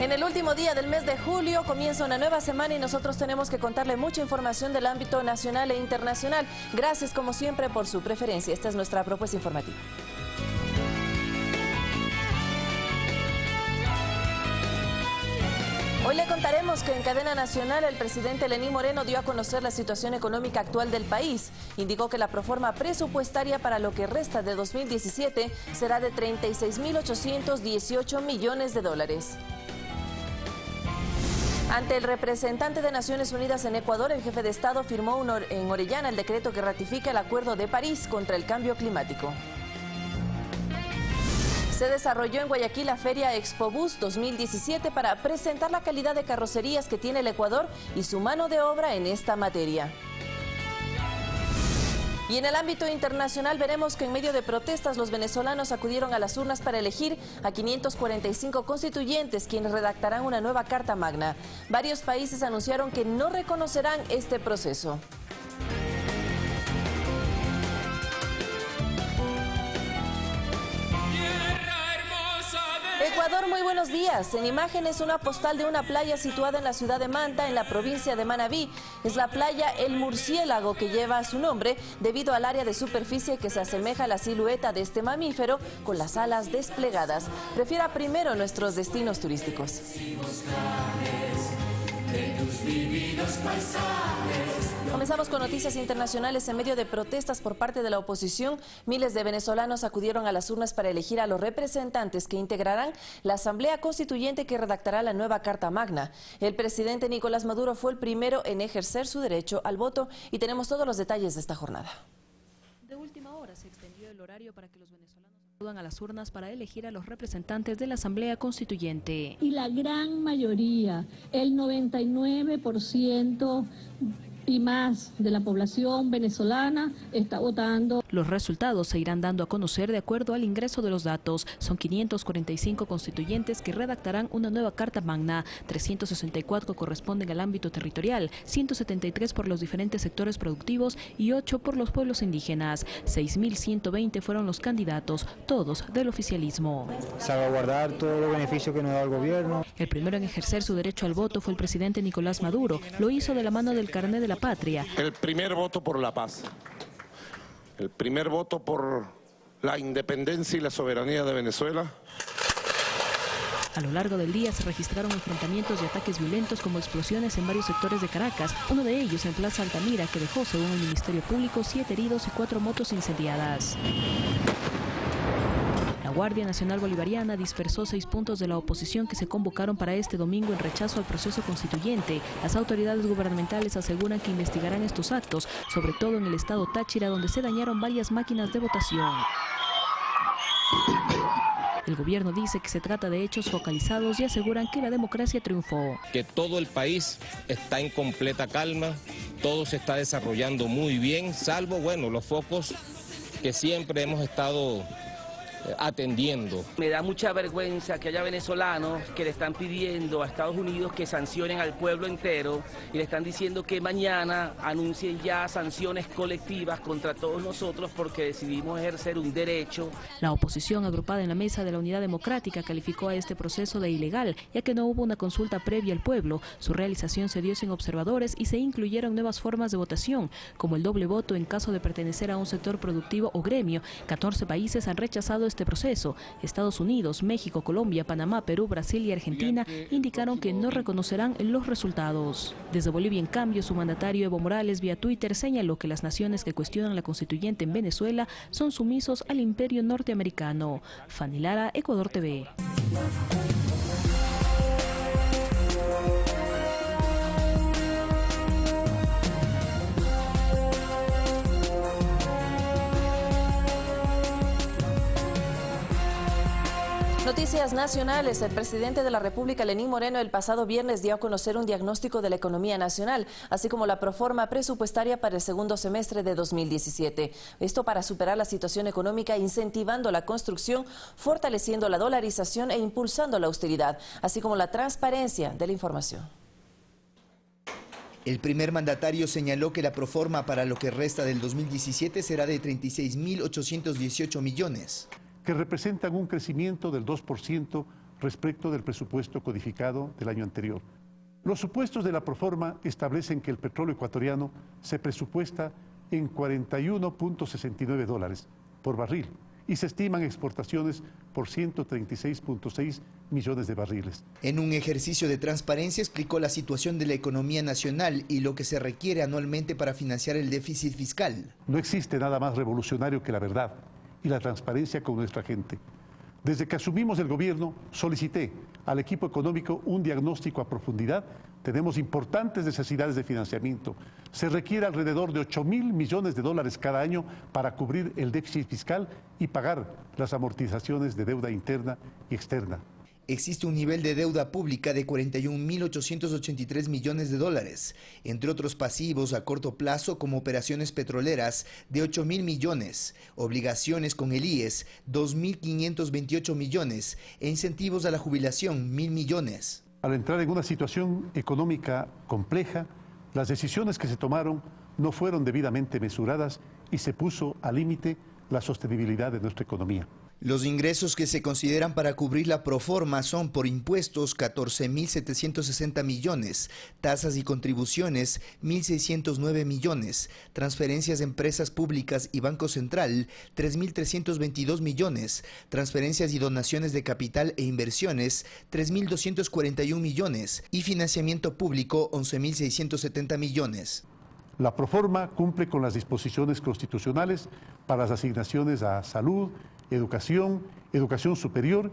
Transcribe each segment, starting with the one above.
En el último día del mes de julio comienza una nueva semana y nosotros tenemos que contarle mucha información del ámbito nacional e internacional. Gracias como siempre por su preferencia. Esta es nuestra propuesta informativa. Hoy le contaremos que en cadena nacional el presidente Lenín Moreno dio a conocer la situación económica actual del país. Indicó que la proforma presupuestaria para lo que resta de 2017 será de 36.818 millones de dólares. Ante el representante de Naciones Unidas en Ecuador, el jefe de Estado firmó en Orellana el decreto que ratifica el Acuerdo de París contra el cambio climático. Se desarrolló en Guayaquil la Feria Expobús 2017 para presentar la calidad de carrocerías que tiene el Ecuador y su mano de obra en esta materia. Y en el ámbito internacional veremos que en medio de protestas los venezolanos acudieron a las urnas para elegir a 545 constituyentes quienes redactarán una nueva Carta Magna. Varios países anunciaron que no reconocerán este proceso. Ecuador, muy buenos días. En imágenes, una postal de una playa situada en la ciudad de Manta, en la provincia de Manabí. Es la playa El Murciélago, que lleva su nombre debido al área de superficie que se asemeja a la silueta de este mamífero con las alas desplegadas. Prefiera primero nuestros destinos turísticos. Comenzamos con noticias internacionales. En medio de protestas por parte de la oposición, miles de venezolanos acudieron a las urnas para elegir a los representantes que integrarán la Asamblea Constituyente que redactará la nueva Carta Magna. El presidente Nicolás Maduro fue el primero en ejercer su derecho al voto y tenemos todos los detalles de esta jornada. De última hora se extendió el horario para que los venezolanos acudan a las urnas para elegir a los representantes de la Asamblea Constituyente. Y la gran mayoría, el 99% y más de la población venezolana está votando. Los resultados se irán dando a conocer de acuerdo al ingreso de los datos. Son 545 constituyentes que redactarán una nueva Carta Magna. 364 corresponden al ámbito territorial, 173 por los diferentes sectores productivos y 8 por los pueblos indígenas. 6.120 fueron los candidatos, todos del oficialismo. Salvaguardar todos los beneficios que nos da el gobierno. El primero en ejercer su derecho al voto fue el presidente Nicolás Maduro. Lo hizo de la mano del carné de la patria. El primer voto por la paz, el primer voto por la independencia y la soberanía de Venezuela. A lo largo del día se registraron enfrentamientos y ataques violentos como explosiones en varios sectores de Caracas, uno de ellos en Plaza Altamira, que dejó, según el Ministerio Público, 7 heridos y 4 motos incendiadas. La Guardia Nacional Bolivariana dispersó 6 puntos de la oposición que se convocaron para este domingo en rechazo al proceso constituyente. Las autoridades gubernamentales aseguran que investigarán estos actos, sobre todo en el estado Táchira, donde se dañaron varias máquinas de votación. El gobierno dice que se trata de hechos focalizados y aseguran que la democracia triunfó. Que todo el país está en completa calma, todo se está desarrollando muy bien, salvo, bueno, los focos que siempre hemos estado atendiendo. Me da mucha vergüenza que haya venezolanos que le están pidiendo a Estados Unidos que sancionen al pueblo entero y le están diciendo que mañana anuncien ya sanciones colectivas contra todos nosotros porque decidimos ejercer un derecho. La oposición, agrupada en la Mesa de la Unidad Democrática, calificó a este proceso de ilegal, ya que no hubo una consulta previa al pueblo. Su realización se dio sin observadores y se incluyeron nuevas formas de votación, como el doble voto en caso de pertenecer a un sector productivo o gremio. 14 países han rechazado este proceso. Estados Unidos, México, Colombia, Panamá, Perú, Brasil y Argentina indicaron que no reconocerán los resultados. Desde Bolivia, en cambio, su mandatario Evo Morales vía Twitter señaló que las naciones que cuestionan la constituyente en Venezuela son sumisos al imperio norteamericano. Fanny Lara, Ecuador TV. Noticias nacionales. El presidente de la República, Lenín Moreno, el pasado viernes dio a conocer un diagnóstico de la economía nacional, así como la proforma presupuestaria para el segundo semestre de 2017. Esto para superar la situación económica, incentivando la construcción, fortaleciendo la dolarización e impulsando la austeridad, así como la transparencia de la información. El primer mandatario señaló que la proforma para lo que resta del 2017 será de 36.818 millones. Que representan un crecimiento del 2% respecto del presupuesto codificado del año anterior. Los supuestos de la proforma establecen que el petróleo ecuatoriano se presupuesta en $41.69 por barril y se estiman exportaciones por 136.6 millones de barriles. En un ejercicio de transparencia explicó la situación de la economía nacional y lo que se requiere anualmente para financiar el déficit fiscal. No existe nada más revolucionario que la verdad y la transparencia con nuestra gente. Desde que asumimos el gobierno, solicité al equipo económico un diagnóstico a profundidad. Tenemos importantes necesidades de financiamiento. Se requiere alrededor de $8.000 millones cada año para cubrir el déficit fiscal y pagar las amortizaciones de deuda interna y externa. Existe un nivel de deuda pública de $41.883 millones, entre otros pasivos a corto plazo como operaciones petroleras de $8.000 millones, obligaciones con el IES 2.528 millones e incentivos a la jubilación 1.000 millones. Al entrar en una situación económica compleja, las decisiones que se tomaron no fueron debidamente mesuradas y se puso al límite la sostenibilidad de nuestra economía. Los ingresos que se consideran para cubrir la proforma son por impuestos 14.760 millones, tasas y contribuciones 1.609 millones, transferencias de empresas públicas y Banco Central 3.322 millones, transferencias y donaciones de capital e inversiones 3.241 millones y financiamiento público 11.670 millones. La proforma cumple con las disposiciones constitucionales para las asignaciones a salud, educación superior,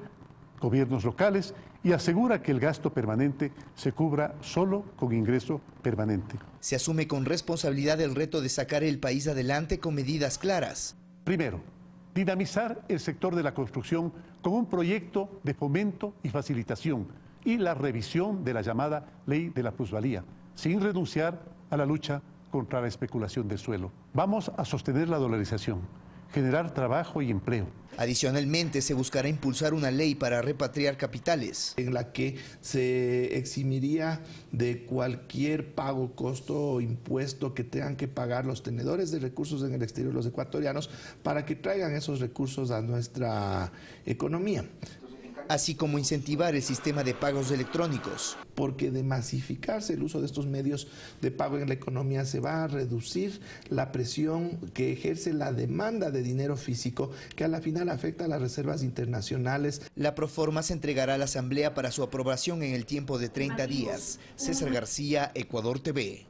gobiernos locales y asegura que el gasto permanente se cubra solo con ingreso permanente. Se asume con responsabilidad el reto de sacar el país adelante con medidas claras. Primero, dinamizar el sector de la construcción con un proyecto de fomento y facilitación y la revisión de la llamada Ley de la Plusvalía, sin renunciar a la lucha contra la especulación del suelo. Vamos a sostener la dolarización, generar trabajo y empleo. Adicionalmente, se buscará impulsar una ley para repatriar capitales, en la que se eximiría de cualquier pago, costo o impuesto que tengan que pagar los tenedores de recursos en el exterior, los ecuatorianos, para que traigan esos recursos a nuestra economía. Así como incentivar el sistema de pagos electrónicos. Porque de masificarse el uso de estos medios de pago en la economía se va a reducir la presión que ejerce la demanda de dinero físico, que a la final afecta a las reservas internacionales. La proforma se entregará a la Asamblea para su aprobación en el tiempo de 30 días. César García, Ecuador TV.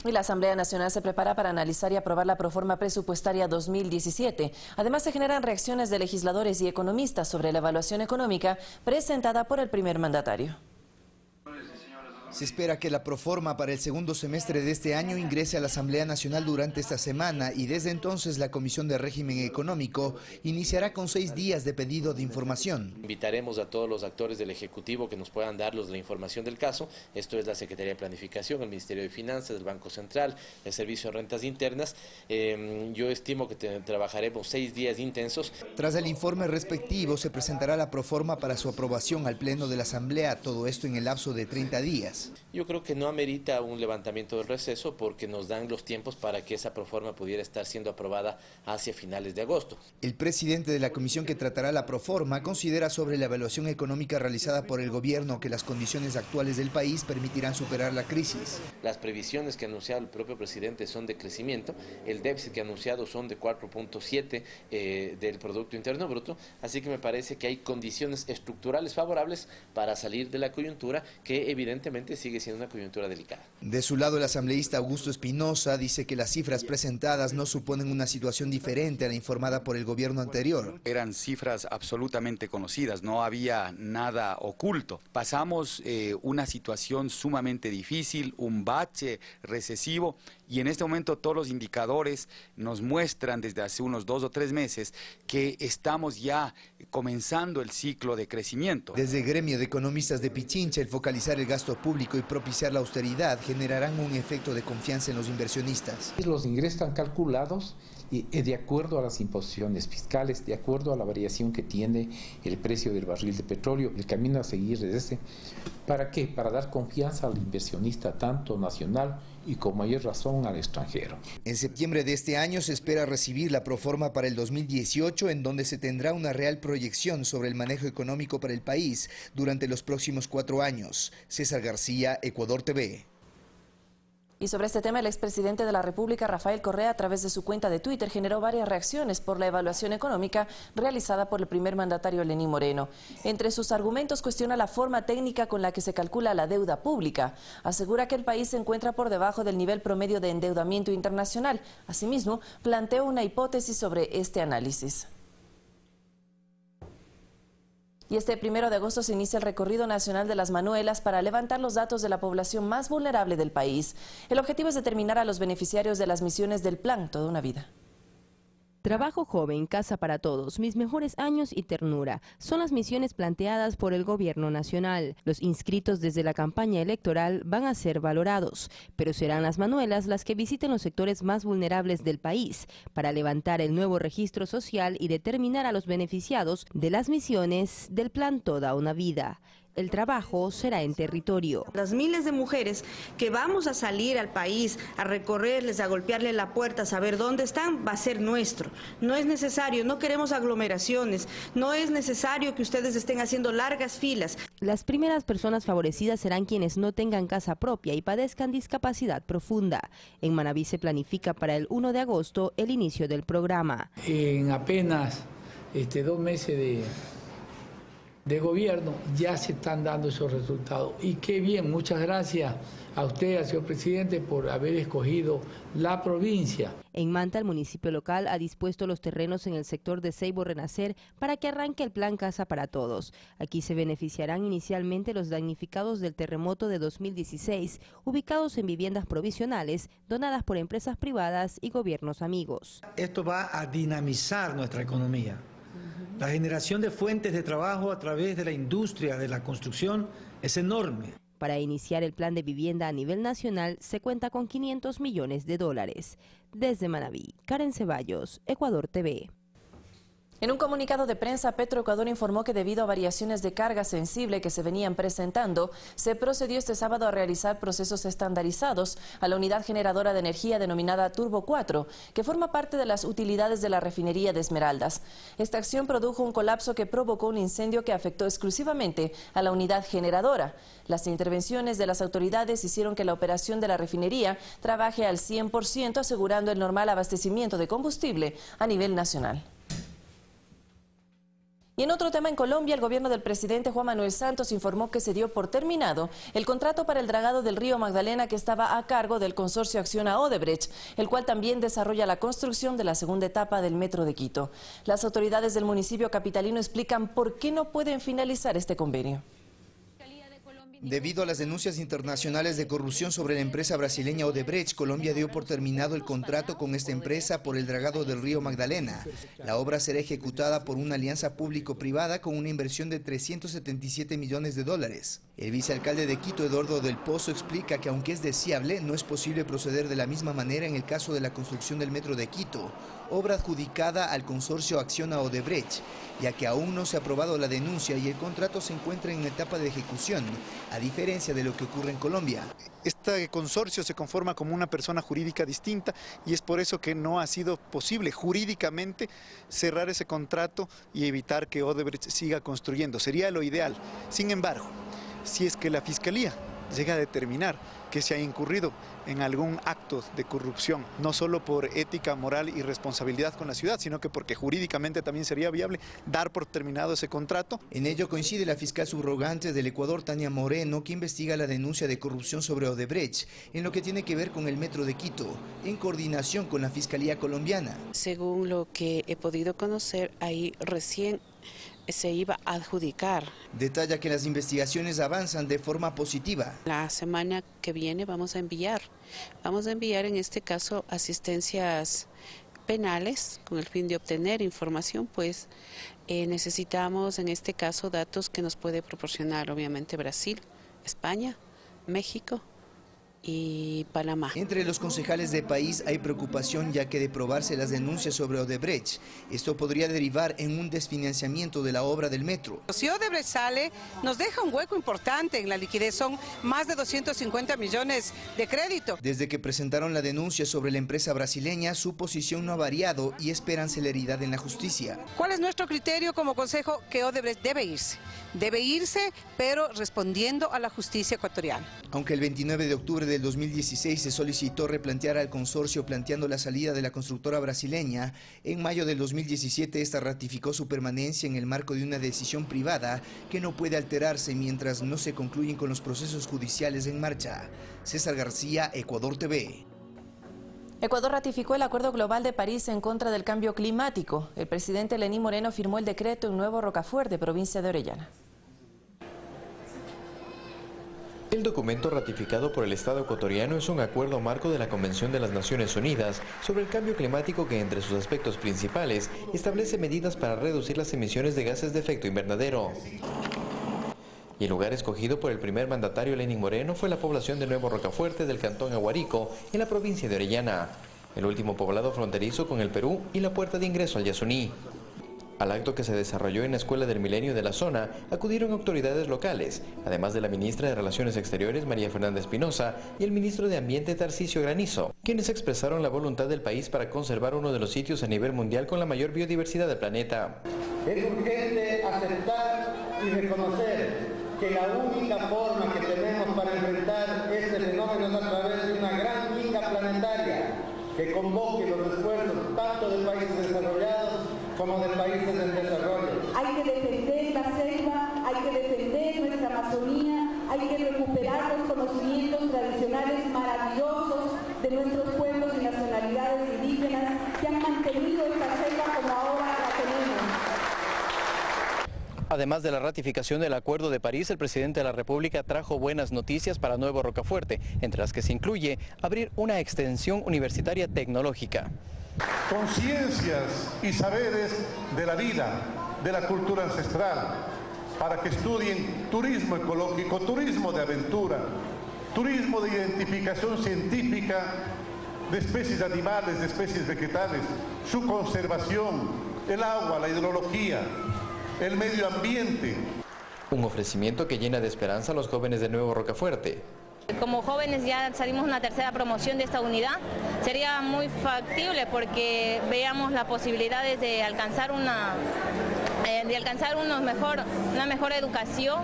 Y la Asamblea Nacional se prepara para analizar y aprobar la proforma presupuestaria 2017. Además, se generan reacciones de legisladores y economistas sobre la evaluación económica presentada por el primer mandatario. Se espera que la proforma para el segundo semestre de este año ingrese a la Asamblea Nacional durante esta semana y desde entonces la Comisión de Régimen Económico iniciará con 6 días de pedido de información. Invitaremos a todos los actores del Ejecutivo que nos puedan darlos la información del caso. Esto es la Secretaría de Planificación, el Ministerio de Finanzas, el Banco Central, el Servicio de Rentas Internas. Yo estimo que trabajaremos 6 días intensos. Tras el informe respectivo se presentará la proforma para su aprobación al Pleno de la Asamblea, todo esto en el lapso de 30 días. Yo creo que no amerita un levantamiento del receso porque nos dan los tiempos para que esa proforma pudiera estar siendo aprobada hacia finales de agosto. El presidente de la comisión que tratará la proforma considera sobre la evaluación económica realizada por el gobierno que las condiciones actuales del país permitirán superar la crisis. Las previsiones que ha anunciado el propio presidente son de crecimiento, el déficit que ha anunciado son de 4.7 del Producto Interno Bruto, así que me parece que hay condiciones estructurales favorables para salir de la coyuntura que evidentemente sigue siendo una coyuntura delicada. De su lado, el asambleísta Augusto Espinosa dice que las cifras presentadas no suponen una situación diferente a la informada por el gobierno anterior. Eran cifras absolutamente conocidas, no había nada oculto. Pasamos una situación sumamente difícil, un bache recesivo, y en este momento todos los indicadores nos muestran desde hace unos 2 o 3 meses que estamos ya comenzando el ciclo de crecimiento. Desde el gremio de economistas de Pichincha, el focalizar el gasto público y propiciar la austeridad generarán un efecto de confianza en los inversionistas. Los ingresos están calculados de acuerdo a las imposiciones fiscales, de acuerdo a la variación que tiene el precio del barril de petróleo. El camino a seguir es ese. ¿Para qué? Para dar confianza al inversionista, tanto nacional y con mayor razón al extranjero. En septiembre de este año se espera recibir la proforma para el 2018, en donde se tendrá una real proyección sobre el manejo económico para el país durante los próximos 4 años. César García, Ecuador TV. Y sobre este tema, el expresidente de la República, Rafael Correa, a través de su cuenta de Twitter, generó varias reacciones por la evaluación económica realizada por el primer mandatario Lenín Moreno. Entre sus argumentos cuestiona la forma técnica con la que se calcula la deuda pública. Asegura que el país se encuentra por debajo del nivel promedio de endeudamiento internacional. Asimismo, planteó una hipótesis sobre este análisis. Y este 1 de agosto se inicia el recorrido nacional de las Manuelas para levantar los datos de la población más vulnerable del país. El objetivo es determinar a los beneficiarios de las misiones del plan Toda una Vida. Trabajo joven, casa para todos, mis mejores años y ternura son las misiones planteadas por el gobierno nacional. Los inscritos desde la campaña electoral van a ser valorados, pero serán las Manuelas las que visiten los sectores más vulnerables del país para levantar el nuevo registro social y determinar a los beneficiados de las misiones del plan Toda una Vida. El trabajo será en territorio. Las miles de mujeres que vamos a salir al país a recorrerles, a golpearles la puerta, a saber dónde están, va a ser nuestro. No es necesario, no queremos aglomeraciones, no es necesario que ustedes estén haciendo largas filas. Las primeras personas favorecidas serán quienes no tengan casa propia y padezcan discapacidad profunda. En Manabí se planifica para el 1 de agosto el inicio del programa. En apenas 2 meses de gobierno ya se están dando esos resultados. Y qué bien, muchas gracias a usted, al señor presidente, por haber escogido la provincia. En Manta, el municipio local ha dispuesto los terrenos en el sector de Ceibo Renacer para que arranque el plan Casa para Todos. Aquí se beneficiarán inicialmente los damnificados del terremoto de 2016, ubicados en viviendas provisionales donadas por empresas privadas y gobiernos amigos. Esto va a dinamizar nuestra economía. La generación de fuentes de trabajo a través de la industria de la construcción es enorme. Para iniciar el plan de vivienda a nivel nacional se cuenta con $500 millones. Desde Manabí, Karen Ceballos, Ecuador TV. En un comunicado de prensa, Petroecuador informó que debido a variaciones de carga sensible que se venían presentando, se procedió este sábado a realizar procesos estandarizados a la unidad generadora de energía denominada Turbo 4, que forma parte de las utilidades de la refinería de Esmeraldas. Esta acción produjo un colapso que provocó un incendio que afectó exclusivamente a la unidad generadora. Las intervenciones de las autoridades hicieron que la operación de la refinería trabaje al 100%, asegurando el normal abastecimiento de combustible a nivel nacional. Y en otro tema, en Colombia, el gobierno del presidente Juan Manuel Santos informó que se dio por terminado el contrato para el dragado del río Magdalena, que estaba a cargo del consorcio Acciona Odebrecht, el cual también desarrolla la construcción de la segunda etapa del Metro de Quito. Las autoridades del municipio capitalino explican por qué no pueden finalizar este convenio. Debido a las denuncias internacionales de corrupción sobre la empresa brasileña Odebrecht, Colombia dio por terminado el contrato con esta empresa por el dragado del río Magdalena. La obra será ejecutada por una alianza público-privada con una inversión de $377 millones. El vicealcalde de Quito, Eduardo del Pozo, explica que aunque es deseable, no es posible proceder de la misma manera en el caso de la construcción del Metro de Quito, obra adjudicada al consorcio Acciona Odebrecht, ya que aún no se ha aprobado la denuncia y el contrato se encuentra en etapa de ejecución, a diferencia de lo que ocurre en Colombia. Este consorcio se conforma como una persona jurídica distinta y es por eso que no ha sido posible jurídicamente cerrar ese contrato y evitar que Odebrecht siga construyendo. Sería lo ideal. Sin embargo, si es que la Fiscalía llega a determinar que se ha incurrido en algún acto de corrupción, no solo por ética, moral y responsabilidad con la ciudad, sino que porque jurídicamente también sería viable dar por terminado ese contrato. En ello coincide la fiscal subrogante del Ecuador, Tania Moreno, que investiga la denuncia de corrupción sobre Odebrecht en lo que tiene que ver con el Metro de Quito, en coordinación con la Fiscalía colombiana. Según lo que he podido conocer, ahí recién se iba a adjudicar. Detalla que las investigaciones avanzan de forma positiva. La semana que viene vamos a enviar en este caso asistencias penales con el fin de obtener información, pues necesitamos en este caso datos que nos puede proporcionar obviamente Brasil, España, México y Panamá. Entre los concejales del país hay preocupación, ya que de probarse las denuncias sobre Odebrecht, esto podría derivar en un desfinanciamiento de la obra del metro. Si Odebrecht sale, nos deja un hueco importante en la liquidez, son más de 250 millones de crédito. Desde que presentaron la denuncia sobre la empresa brasileña, su posición no ha variado y esperan celeridad en la justicia. ¿Cuál es nuestro criterio como consejo? Que Odebrecht debe irse, pero respondiendo a la justicia ecuatoriana. Aunque el 29 de octubre del 2016 se solicitó replantear al consorcio planteando la salida de la constructora brasileña, en mayo del 2017 esta ratificó su permanencia en el marco de una decisión privada que no puede alterarse mientras no se concluyen con los procesos judiciales en marcha. César García, Ecuador TV. Ecuador ratificó el Acuerdo Global de París en contra del cambio climático. El presidente Lenín Moreno firmó el decreto en Nuevo Rocafuerte, provincia de Orellana. El documento ratificado por el Estado ecuatoriano es un acuerdo marco de la Convención de las Naciones Unidas sobre el cambio climático que, entre sus aspectos principales, establece medidas para reducir las emisiones de gases de efecto invernadero. Y el lugar escogido por el primer mandatario Lenín Moreno fue la población de Nuevo Rocafuerte del cantón Aguarico, en la provincia de Orellana, el último poblado fronterizo con el Perú y la puerta de ingreso al Yasuní. Al acto, que se desarrolló en la Escuela del Milenio de la zona, acudieron autoridades locales, además de la ministra de Relaciones Exteriores María Fernanda Espinosa y el ministro de Ambiente Tarcisio Granizo, quienes expresaron la voluntad del país para conservar uno de los sitios a nivel mundial con la mayor biodiversidad del planeta. Es urgente aceptar y reconocer que la única forma que tenemos para enfrentar este fenómeno es a través de una gran liga planetaria que convoque los esfuerzos tanto de países desarrollados como de países en desarrollo. Hay que defender la selva, hay que defender nuestra Amazonía, hay que recuperar los conocimientos tradicionales maravillosos de nuestros pueblos y nacionalidades indígenas que han mantenido esta selva como ahora la tenemos. Además de la ratificación del Acuerdo de París, el presidente de la República trajo buenas noticias para Nuevo Rocafuerte, entre las que se incluye abrir una extensión universitaria tecnológica. Conciencias y saberes de la vida, de la cultura ancestral, para que estudien turismo ecológico, turismo de aventura, turismo de identificación científica de especies animales, de especies vegetales, su conservación, el agua, la hidrología, el medio ambiente. Un ofrecimiento que llena de esperanza a los jóvenes de Nuevo Rocafuerte. Como jóvenes ya salimos una tercera promoción de esta unidad, sería muy factible porque veamos las posibilidades de alcanzar una mejor educación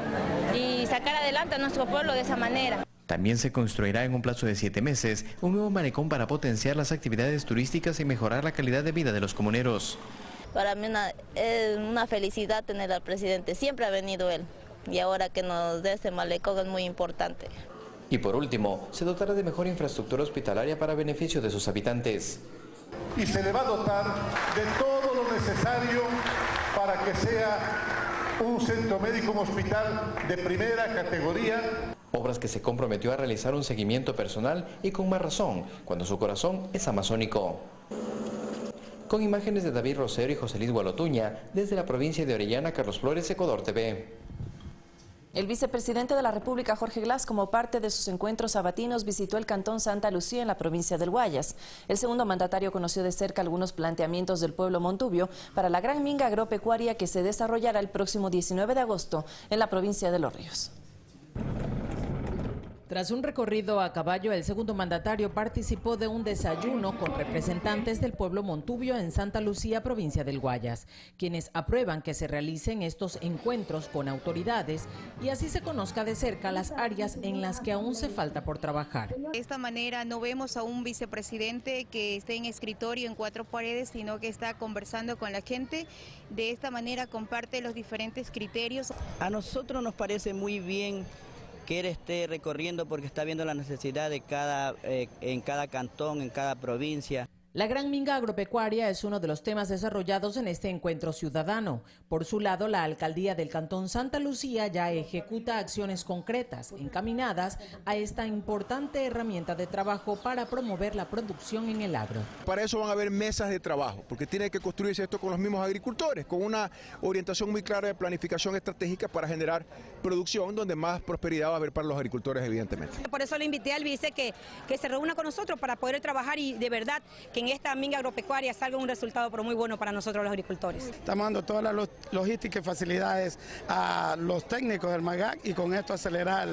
y sacar adelante a nuestro pueblo de esa manera. También se construirá en un plazo de 7 meses un nuevo malecón para potenciar las actividades turísticas y mejorar la calidad de vida de los comuneros. Para mí es una felicidad tener al presidente, siempre ha venido él y ahora que nos dé ese malecón es muy importante. Y por último, se dotará de mejor infraestructura hospitalaria para beneficio de sus habitantes. Y se le va a dotar de todo lo necesario para que sea un centro médico, un hospital de primera categoría. Obras que se comprometió a realizar un seguimiento personal y con más razón, cuando su corazón es amazónico. Con imágenes de David Rosero y José Luis Gualotuña, desde la provincia de Orellana, Carlos Flores, Ecuador TV. El vicepresidente de la República, Jorge Glass, como parte de sus encuentros sabatinos, visitó el cantón Santa Lucía en la provincia del Guayas. El segundo mandatario conoció de cerca algunos planteamientos del pueblo montubio para la gran minga agropecuaria que se desarrollará el próximo 19 de agosto en la provincia de Los Ríos. Tras un recorrido a caballo, el segundo mandatario participó de un desayuno con representantes del pueblo montubio en Santa Lucía, provincia del Guayas, quienes aprueban que se realicen estos encuentros con autoridades y así se conozca de cerca las áreas en las que aún se falta por trabajar. De esta manera no vemos a un vicepresidente que esté en escritorio en 4 paredes, sino que está conversando con la gente. De esta manera comparte los diferentes criterios. A nosotros nos parece muy bien que él esté recorriendo porque está viendo la necesidad de en cada cantón, en cada provincia. La gran minga agropecuaria es uno de los temas desarrollados en este encuentro ciudadano. Por su lado, la alcaldía del Cantón Santa Lucía ya ejecuta acciones concretas encaminadas a esta importante herramienta de trabajo para promover la producción en el agro. Para eso van a haber mesas de trabajo, porque tiene que construirse esto con los mismos agricultores, con una orientación muy clara de planificación estratégica para generar producción donde más prosperidad va a haber para los agricultores, evidentemente. Por eso le invité al vice que se reúna con nosotros para poder trabajar y de verdad que en esta minga agropecuaria salga un resultado pero muy bueno para nosotros los agricultores. Estamos dando todas las logísticas y facilidades a los técnicos del MAGAC y con esto acelerar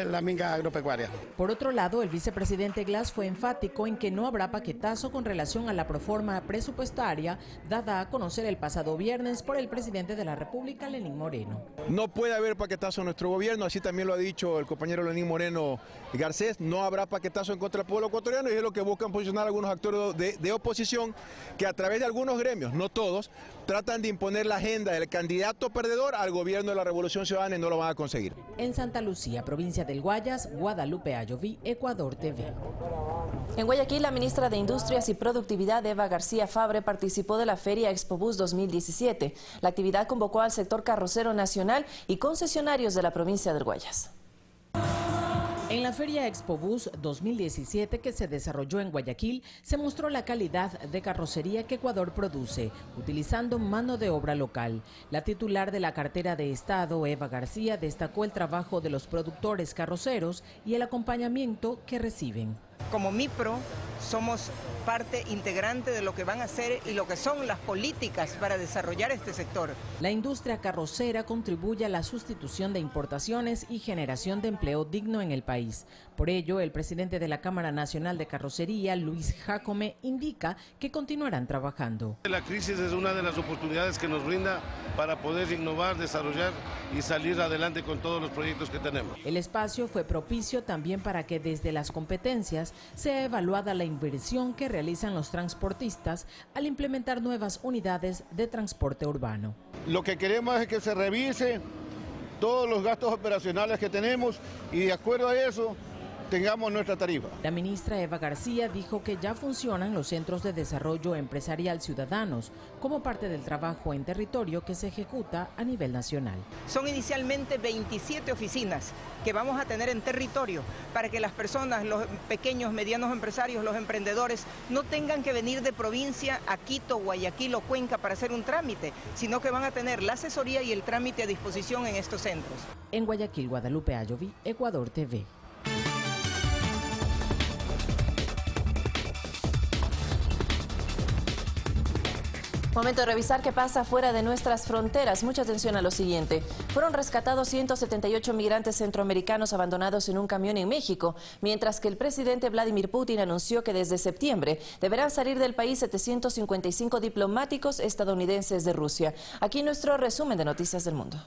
la minga agropecuaria. Por otro lado, el vicepresidente Glass fue enfático en que no habrá paquetazo con relación a la proforma presupuestaria dada a conocer el pasado viernes por el presidente de la República, Lenín Moreno. No puede haber paquetazo en nuestro gobierno, así también lo ha dicho el compañero Lenín Moreno Garcés, no habrá paquetazo en contra del pueblo ecuatoriano y es lo que buscan posicionar algunos actores de oposición que a través de algunos gremios, no todos, tratan de imponer la agenda del candidato perdedor al gobierno de la Revolución Ciudadana y no lo van a conseguir. En Santa Lucía, provincia del Guayas, Guadalupe Ayoví, Ecuador TV. En Guayaquil, la ministra de Industrias y Productividad, Eva García Fabre, participó de la Feria Expobús 2017. La actividad convocó al sector carrocero nacional y concesionarios de la provincia del Guayas. En la Feria Expobús 2017 que se desarrolló en Guayaquil, se mostró la calidad de carrocería que Ecuador produce, utilizando mano de obra local. La titular de la cartera de Estado, Eva García, destacó el trabajo de los productores carroceros y el acompañamiento que reciben. Como MIPRO somos parte integrante de lo que van a hacer y lo que son las políticas para desarrollar este sector. La industria carrocera contribuye a la sustitución de importaciones y generación de empleo digno en el país. Por ello, el presidente de la Cámara Nacional de Carrocería, Luis Jácome, indica que continuarán trabajando. La crisis es una de las oportunidades que nos brinda para poder innovar, desarrollar y salir adelante con todos los proyectos que tenemos. El espacio fue propicio también para que desde las competencias sea evaluada la inversión que realizan los transportistas al implementar nuevas unidades de transporte urbano. Lo que queremos es que se revise todos los gastos operacionales que tenemos y de acuerdo a eso tengamos nuestra tarifa. La ministra Eva García dijo que ya funcionan los centros de desarrollo empresarial ciudadanos como parte del trabajo en territorio que se ejecuta a nivel nacional. Son inicialmente 27 oficinas que vamos a tener en territorio para que las personas, los pequeños, medianos empresarios, los emprendedores, no tengan que venir de provincia a Quito, Guayaquil o Cuenca para hacer un trámite, sino que van a tener la asesoría y el trámite a disposición en estos centros. En Guayaquil, Guadalupe Ayoví, Ecuador TV. Momento de revisar qué pasa fuera de nuestras fronteras. Mucha atención a lo siguiente. Fueron rescatados 178 migrantes centroamericanos abandonados en un camión en México, mientras que el presidente Vladimir Putin anunció que desde septiembre deberán salir del país 755 diplomáticos estadounidenses de Rusia. Aquí nuestro resumen de Noticias del Mundo.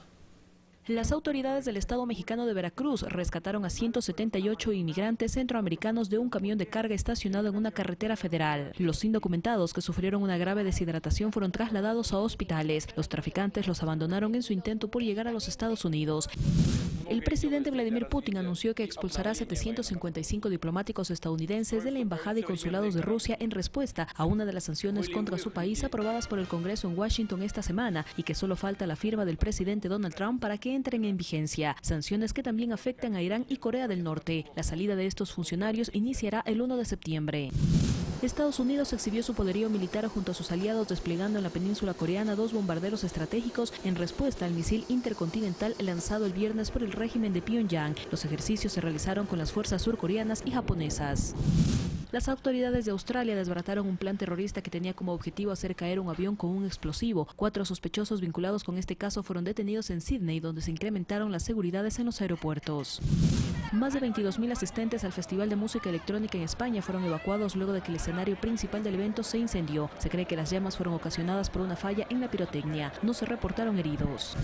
Las autoridades del Estado mexicano de Veracruz rescataron a 178 inmigrantes centroamericanos de un camión de carga estacionado en una carretera federal. Los indocumentados que sufrieron una grave deshidratación fueron trasladados a hospitales. Los traficantes los abandonaron en su intento por llegar a los Estados Unidos. El presidente Vladimir Putin anunció que expulsará 755 diplomáticos estadounidenses de la embajada y consulados de Rusia en respuesta a una de las sanciones contra su país aprobadas por el Congreso en Washington esta semana y que solo falta la firma del presidente Donald Trump para que entren en vigencia. Sanciones que también afectan a Irán y Corea del Norte. La salida de estos funcionarios iniciará el 1 de septiembre. Estados Unidos exhibió su poderío militar junto a sus aliados desplegando en la península coreana 2 bombarderos estratégicos en respuesta al misil intercontinental lanzado el viernes por el régimen de Pyongyang. Los ejercicios se realizaron con las fuerzas surcoreanas y japonesas. Las autoridades de Australia desbarataron un plan terrorista que tenía como objetivo hacer caer un avión con un explosivo. 4 sospechosos vinculados con este caso fueron detenidos en Sydney, donde se incrementaron las seguridades en los aeropuertos. Más de 22.000 asistentes al Festival de Música Electrónica en España fueron evacuados luego de que el escenario principal del evento se incendió. Se cree que las llamas fueron ocasionadas por una falla en la pirotecnia. No se reportaron heridos.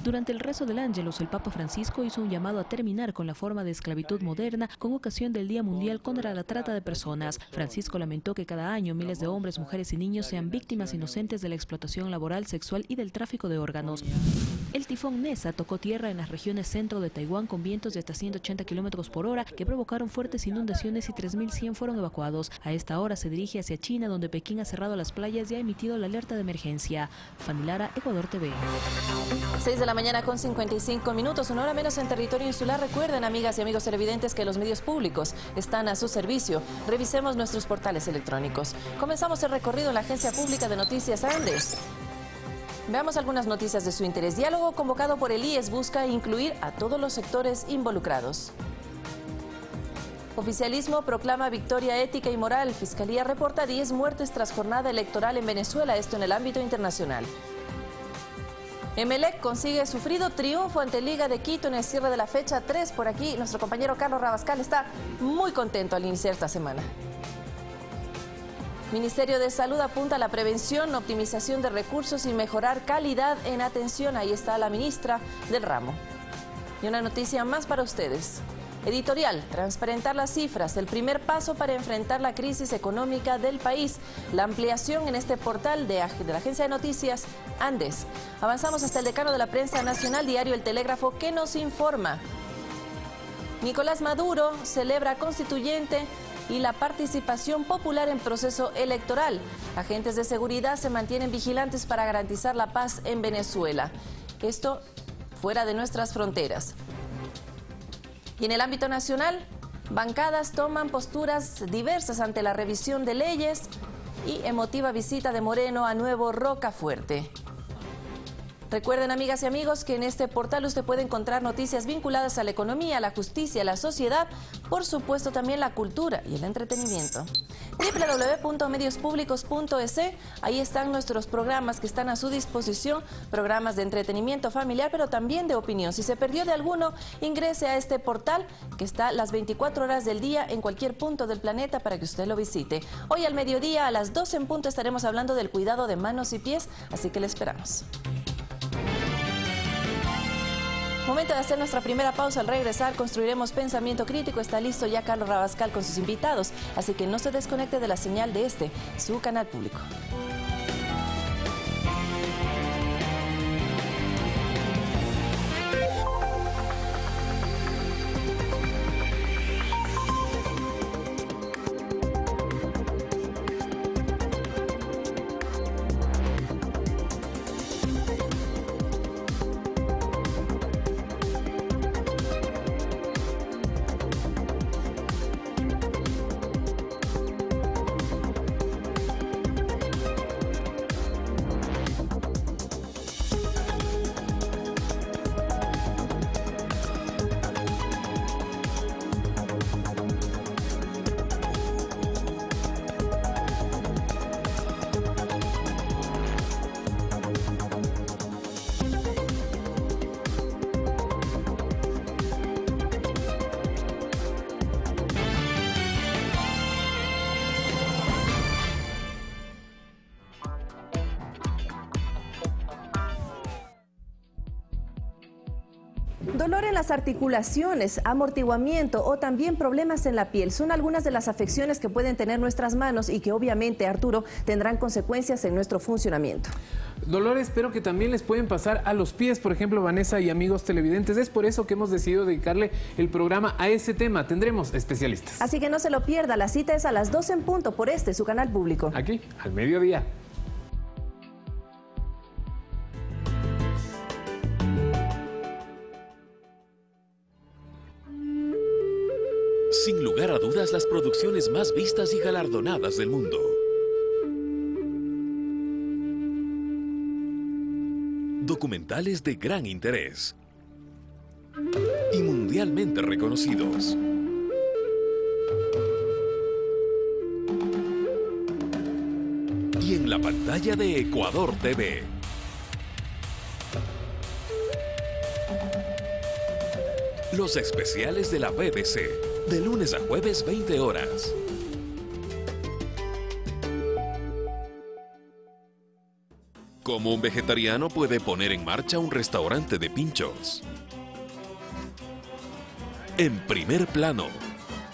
Durante el rezo del Ángelus, el Papa Francisco hizo un llamado a terminar con la forma de esclavitud moderna con ocasión del Día Mundial contra la Trata de Personas. Francisco lamentó que cada año miles de hombres, mujeres y niños sean víctimas inocentes de la explotación laboral, sexual y del tráfico de órganos. El tifón Nessa tocó tierra en las regiones centro de Taiwán con vientos de hasta 180 kilómetros por hora que provocaron fuertes inundaciones y 3.100 fueron evacuados. A esta hora se dirige hacia China, donde Pekín ha cerrado las playas y ha emitido la alerta de emergencia. Fanny Lara, Ecuador TV. 6 de la mañana con 55 minutos, una hora menos en territorio insular. Recuerden, amigas y amigos televidentes, que los medios públicos están a su servicio. Revisemos nuestros portales electrónicos. Comenzamos el recorrido en la Agencia Pública de Noticias Andes. Veamos algunas noticias de su interés. Diálogo convocado por el IES busca incluir a todos los sectores involucrados. Oficialismo proclama victoria ética y moral. Fiscalía reporta 10 muertes tras jornada electoral en Venezuela, esto en el ámbito internacional. Emelec consigue sufrido triunfo ante Liga de Quito en el cierre de la fecha 3. Por aquí nuestro compañero Carlos Rabascal está muy contento al iniciar esta semana. Ministerio de Salud apunta a la prevención, optimización de recursos y mejorar calidad en atención. Ahí está la ministra del ramo. Y una noticia más para ustedes. Editorial, transparentar las cifras, el primer paso para enfrentar la crisis económica del país. La ampliación en este portal de la agencia de noticias Andes. Avanzamos hasta el decano de la prensa nacional, diario El Telégrafo, que nos informa. Nicolás Maduro celebra constituyente y la participación popular en proceso electoral. Agentes de seguridad se mantienen vigilantes para garantizar la paz en Venezuela. Esto fuera de nuestras fronteras. Y en el ámbito nacional, bancadas toman posturas diversas ante la revisión de leyes y emotiva visita de Moreno a Nuevo Rocafuerte. Recuerden, amigas y amigos, que en este portal usted puede encontrar noticias vinculadas a la economía, la justicia, la sociedad, por supuesto también la cultura y el entretenimiento. www.mediospublicos.es, ahí están nuestros programas que están a su disposición, programas de entretenimiento familiar, pero también de opinión. Si se perdió de alguno, ingrese a este portal que está las 24 horas del día en cualquier punto del planeta para que usted lo visite. Hoy al mediodía, a las 12 en punto, estaremos hablando del cuidado de manos y pies, así que le esperamos. Momento de hacer nuestra primera pausa. Al regresar construiremos pensamiento crítico. Está listo ya Carlos Rabascal con sus invitados, así que no se desconecte de la señal de su canal público. Dolor en las articulaciones, amortiguamiento o también problemas en la piel son algunas de las afecciones que pueden tener nuestras manos y que obviamente, Arturo, tendrán consecuencias en nuestro funcionamiento. Dolores, pero que también les pueden pasar a los pies, por ejemplo, Vanessa y amigos televidentes. Es por eso que hemos decidido dedicarle el programa a ese tema. Tendremos especialistas. Así que no se lo pierda, la cita es a las 12 en punto por su canal público. Aquí, al mediodía. Sin lugar a dudas, las producciones más vistas y galardonadas del mundo. Documentales de gran interés y mundialmente reconocidos. Y en la pantalla de Ecuador TV. Los especiales de la BBC, de lunes a jueves 20 horas. ¿Cómo un vegetariano puede poner en marcha un restaurante de pinchos? En primer plano,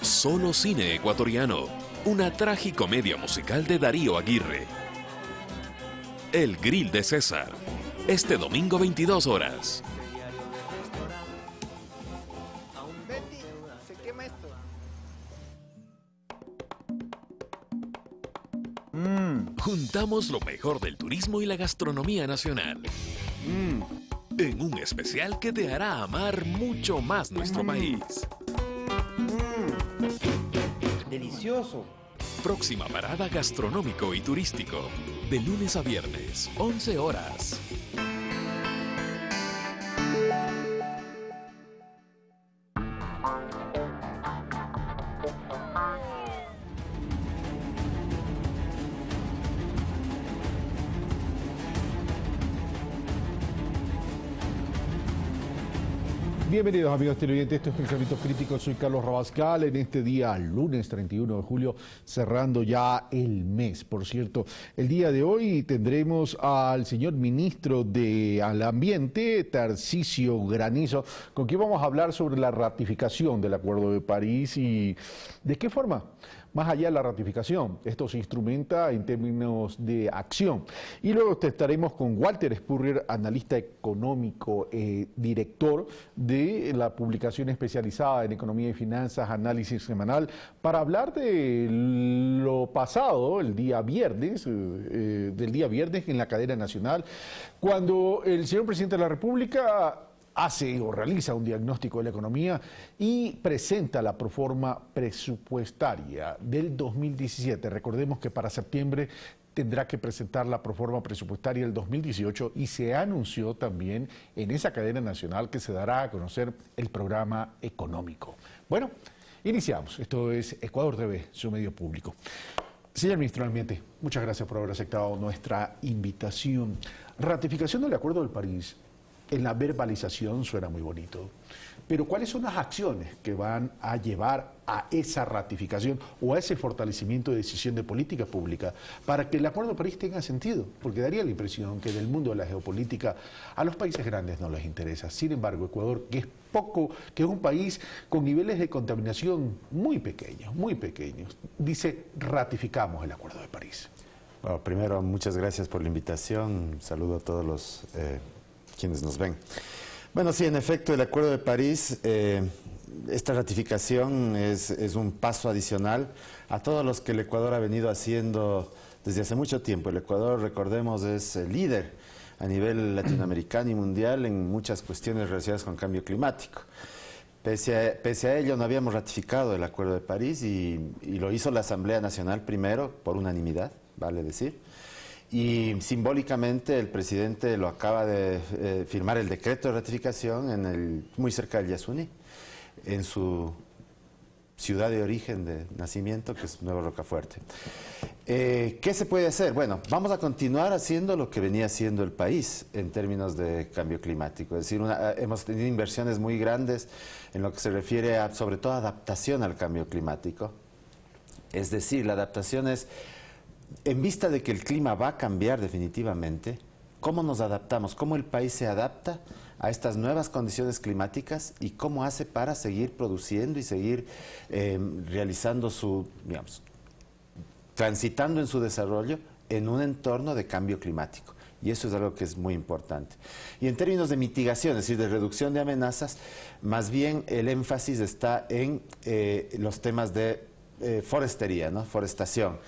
solo cine ecuatoriano, una tragicomedia musical de Darío Aguirre. El Grill de César, este domingo 22 horas. Juntamos lo mejor del turismo y la gastronomía nacional. En un especial que te hará amar mucho más nuestro país. Delicioso. Próxima parada gastronómico y turístico. De lunes a viernes, 11 horas. Bienvenidos amigos televidentes, esto es Pensamiento Crítico, soy Carlos Rabascal, en este día, lunes 31 de julio, cerrando ya el mes. Por cierto, el día de hoy tendremos al señor ministro del Ambiente, Tarcisio Granizo, con quien vamos a hablar sobre la ratificación del Acuerdo de París y de qué forma. Más allá de la ratificación, esto se instrumenta en términos de acción. Y luego estaremos con Walter Spurrier, analista económico, director de la publicación especializada en economía y finanzas, análisis semanal, para hablar de lo pasado, el día viernes, del día viernes en la cadena nacional, cuando el señor presidente de la República hace o realiza un diagnóstico de la economía y presenta la proforma presupuestaria del 2017. Recordemos que para septiembre tendrá que presentar la proforma presupuestaria del 2018 y se anunció también en esa cadena nacional que se dará a conocer el programa económico. Bueno, iniciamos. Esto es Ecuador TV, su medio público. Señor Ministro del Ambiente, muchas gracias por haber aceptado nuestra invitación. Ratificación del Acuerdo de París. En la verbalización suena muy bonito, pero ¿cuáles son las acciones que van a llevar a esa ratificación o a ese fortalecimiento de decisión de política pública para que el Acuerdo de París tenga sentido? Porque daría la impresión que del mundo de la geopolítica a los países grandes no les interesa. Sin embargo, Ecuador, que es un país con niveles de contaminación muy pequeños, dice ratificamos el Acuerdo de París. Bueno, primero, muchas gracias por la invitación. Saludo a todos los quienes nos ven. Bueno, sí, en efecto, el Acuerdo de París, esta ratificación es un paso adicional a todos los que el Ecuador ha venido haciendo desde hace mucho tiempo. El Ecuador, recordemos, es líder a nivel latinoamericano y mundial en muchas cuestiones relacionadas con cambio climático. Pese a ello, no habíamos ratificado el Acuerdo de París y lo hizo la Asamblea Nacional primero, por unanimidad, vale decir. Y simbólicamente el presidente lo acaba de firmar el decreto de ratificación muy cerca del Yasuní, en su ciudad de origen de nacimiento, que es Nuevo Rocafuerte. ¿Qué se puede hacer? Bueno, vamos a continuar haciendo lo que venía haciendo el país en términos de cambio climático. Es decir, hemos tenido inversiones muy grandes en lo que se refiere a, sobre todo, adaptación al cambio climático. Es decir, la adaptación es, en vista de que el clima va a cambiar definitivamente, ¿cómo nos adaptamos? ¿Cómo el país se adapta a estas nuevas condiciones climáticas y cómo hace para seguir produciendo y seguir realizando transitando en su desarrollo en un entorno de cambio climático? Y eso es algo que es muy importante. Y en términos de mitigación, es decir, de reducción de amenazas, más bien el énfasis está en los temas de forestería, ¿no? Forestación.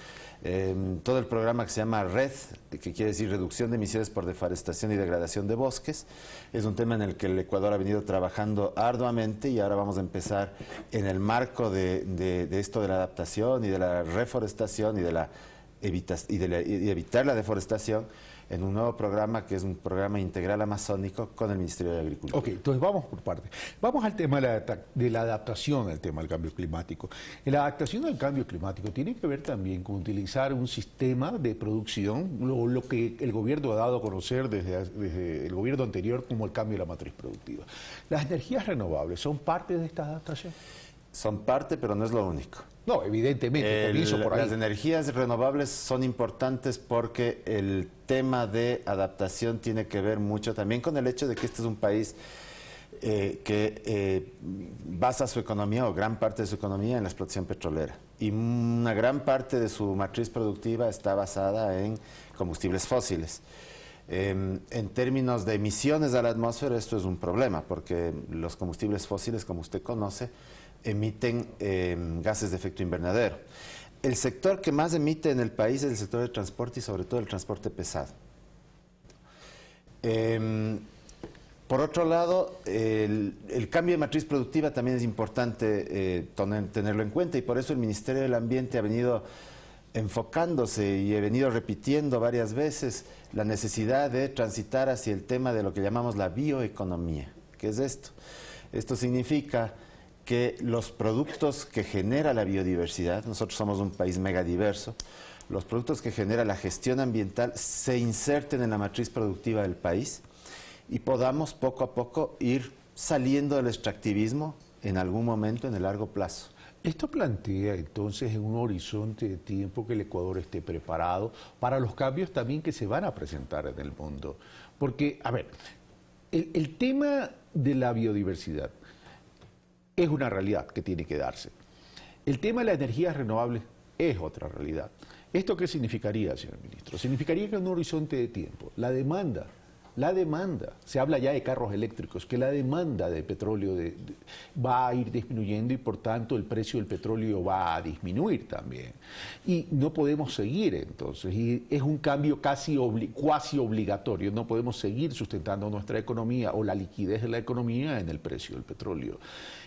Todo el programa que se llama RED, que quiere decir Reducción de Emisiones por Deforestación y Degradación de Bosques, es un tema en el que el Ecuador ha venido trabajando arduamente y ahora vamos a empezar en el marco de esto de la adaptación y de la reforestación y de evitar la deforestación en un nuevo programa que es un programa integral amazónico con el Ministerio de Agricultura. Ok, entonces vamos por partes. Vamos al tema de la adaptación al tema del cambio climático. La adaptación al cambio climático tiene que ver también con utilizar un sistema de producción, lo que el gobierno ha dado a conocer desde el gobierno anterior como el cambio de la matriz productiva. ¿Las energías renovables son parte de esta adaptación? Son parte, pero no es lo único. No, evidentemente, comienzo por ahí. Las energías renovables son importantes porque el tema de adaptación tiene que ver mucho también con el hecho de que este es un país que basa su economía o gran parte de su economía en la explotación petrolera. Y una gran parte de su matriz productiva está basada en combustibles fósiles. En términos de emisiones a la atmósfera, esto es un problema, porque los combustibles fósiles, como usted conoce, emiten gases de efecto invernadero. El sector que más emite en el país es el sector del transporte y sobre todo el transporte pesado. Por otro lado, el cambio de matriz productiva también es importante tenerlo en cuenta, y por eso el Ministerio del Ambiente ha venido enfocándose y he venido repitiendo varias veces la necesidad de transitar hacia el tema de lo que llamamos la bioeconomía. ¿Qué es esto? Esto significa que los productos que genera la biodiversidad, nosotros somos un país megadiverso, los productos que genera la gestión ambiental se inserten en la matriz productiva del país y podamos poco a poco ir saliendo del extractivismo en algún momento en el largo plazo. Esto plantea entonces un horizonte de tiempo que el Ecuador esté preparado para los cambios también que se van a presentar en el mundo. Porque, a ver, el tema de la biodiversidad es una realidad que tiene que darse. El tema de las energías renovables es otra realidad. ¿Esto qué significaría, señor ministro? Significaría que en un horizonte de tiempo, la demanda, se habla ya de carros eléctricos, que la demanda de petróleo va a ir disminuyendo y por tanto el precio del petróleo va a disminuir también. Y no podemos seguir entonces, y es un cambio cuasi obligatorio, no podemos seguir sustentando nuestra economía o la liquidez de la economía en el precio del petróleo.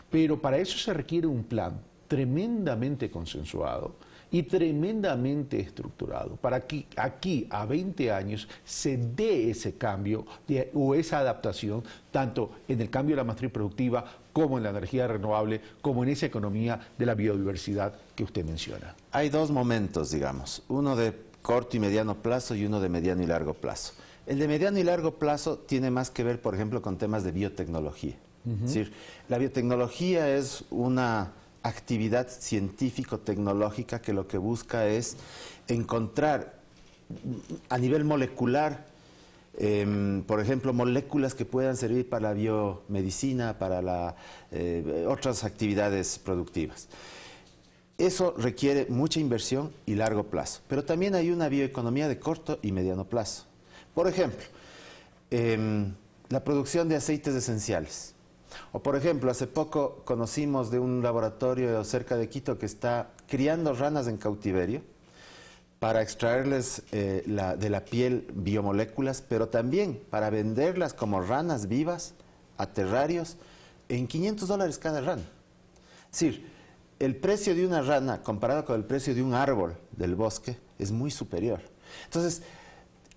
Pero para eso se requiere un plan tremendamente consensuado y tremendamente estructurado, para que aquí a 20 años se dé ese cambio o esa adaptación, tanto en el cambio de la matriz productiva, como en la energía renovable, como en esa economía de la biodiversidad que usted menciona. Hay dos momentos, digamos, uno de corto y mediano plazo y uno de mediano y largo plazo. El de mediano y largo plazo tiene más que ver, por ejemplo, con temas de biotecnología. Es decir, la biotecnología es una actividad científico-tecnológica que lo que busca es encontrar a nivel molecular, por ejemplo, moléculas que puedan servir para la biomedicina, para otras actividades productivas. Eso requiere mucha inversión y largo plazo, pero también hay una bioeconomía de corto y mediano plazo. Por ejemplo, la producción de aceites esenciales. O por ejemplo, hace poco conocimos de un laboratorio cerca de Quito que está criando ranas en cautiverio para extraerles de la piel biomoléculas, pero también para venderlas como ranas vivas a terrarios en $500 cada rana. Es decir, el precio de una rana comparado con el precio de un árbol del bosque es muy superior. Entonces,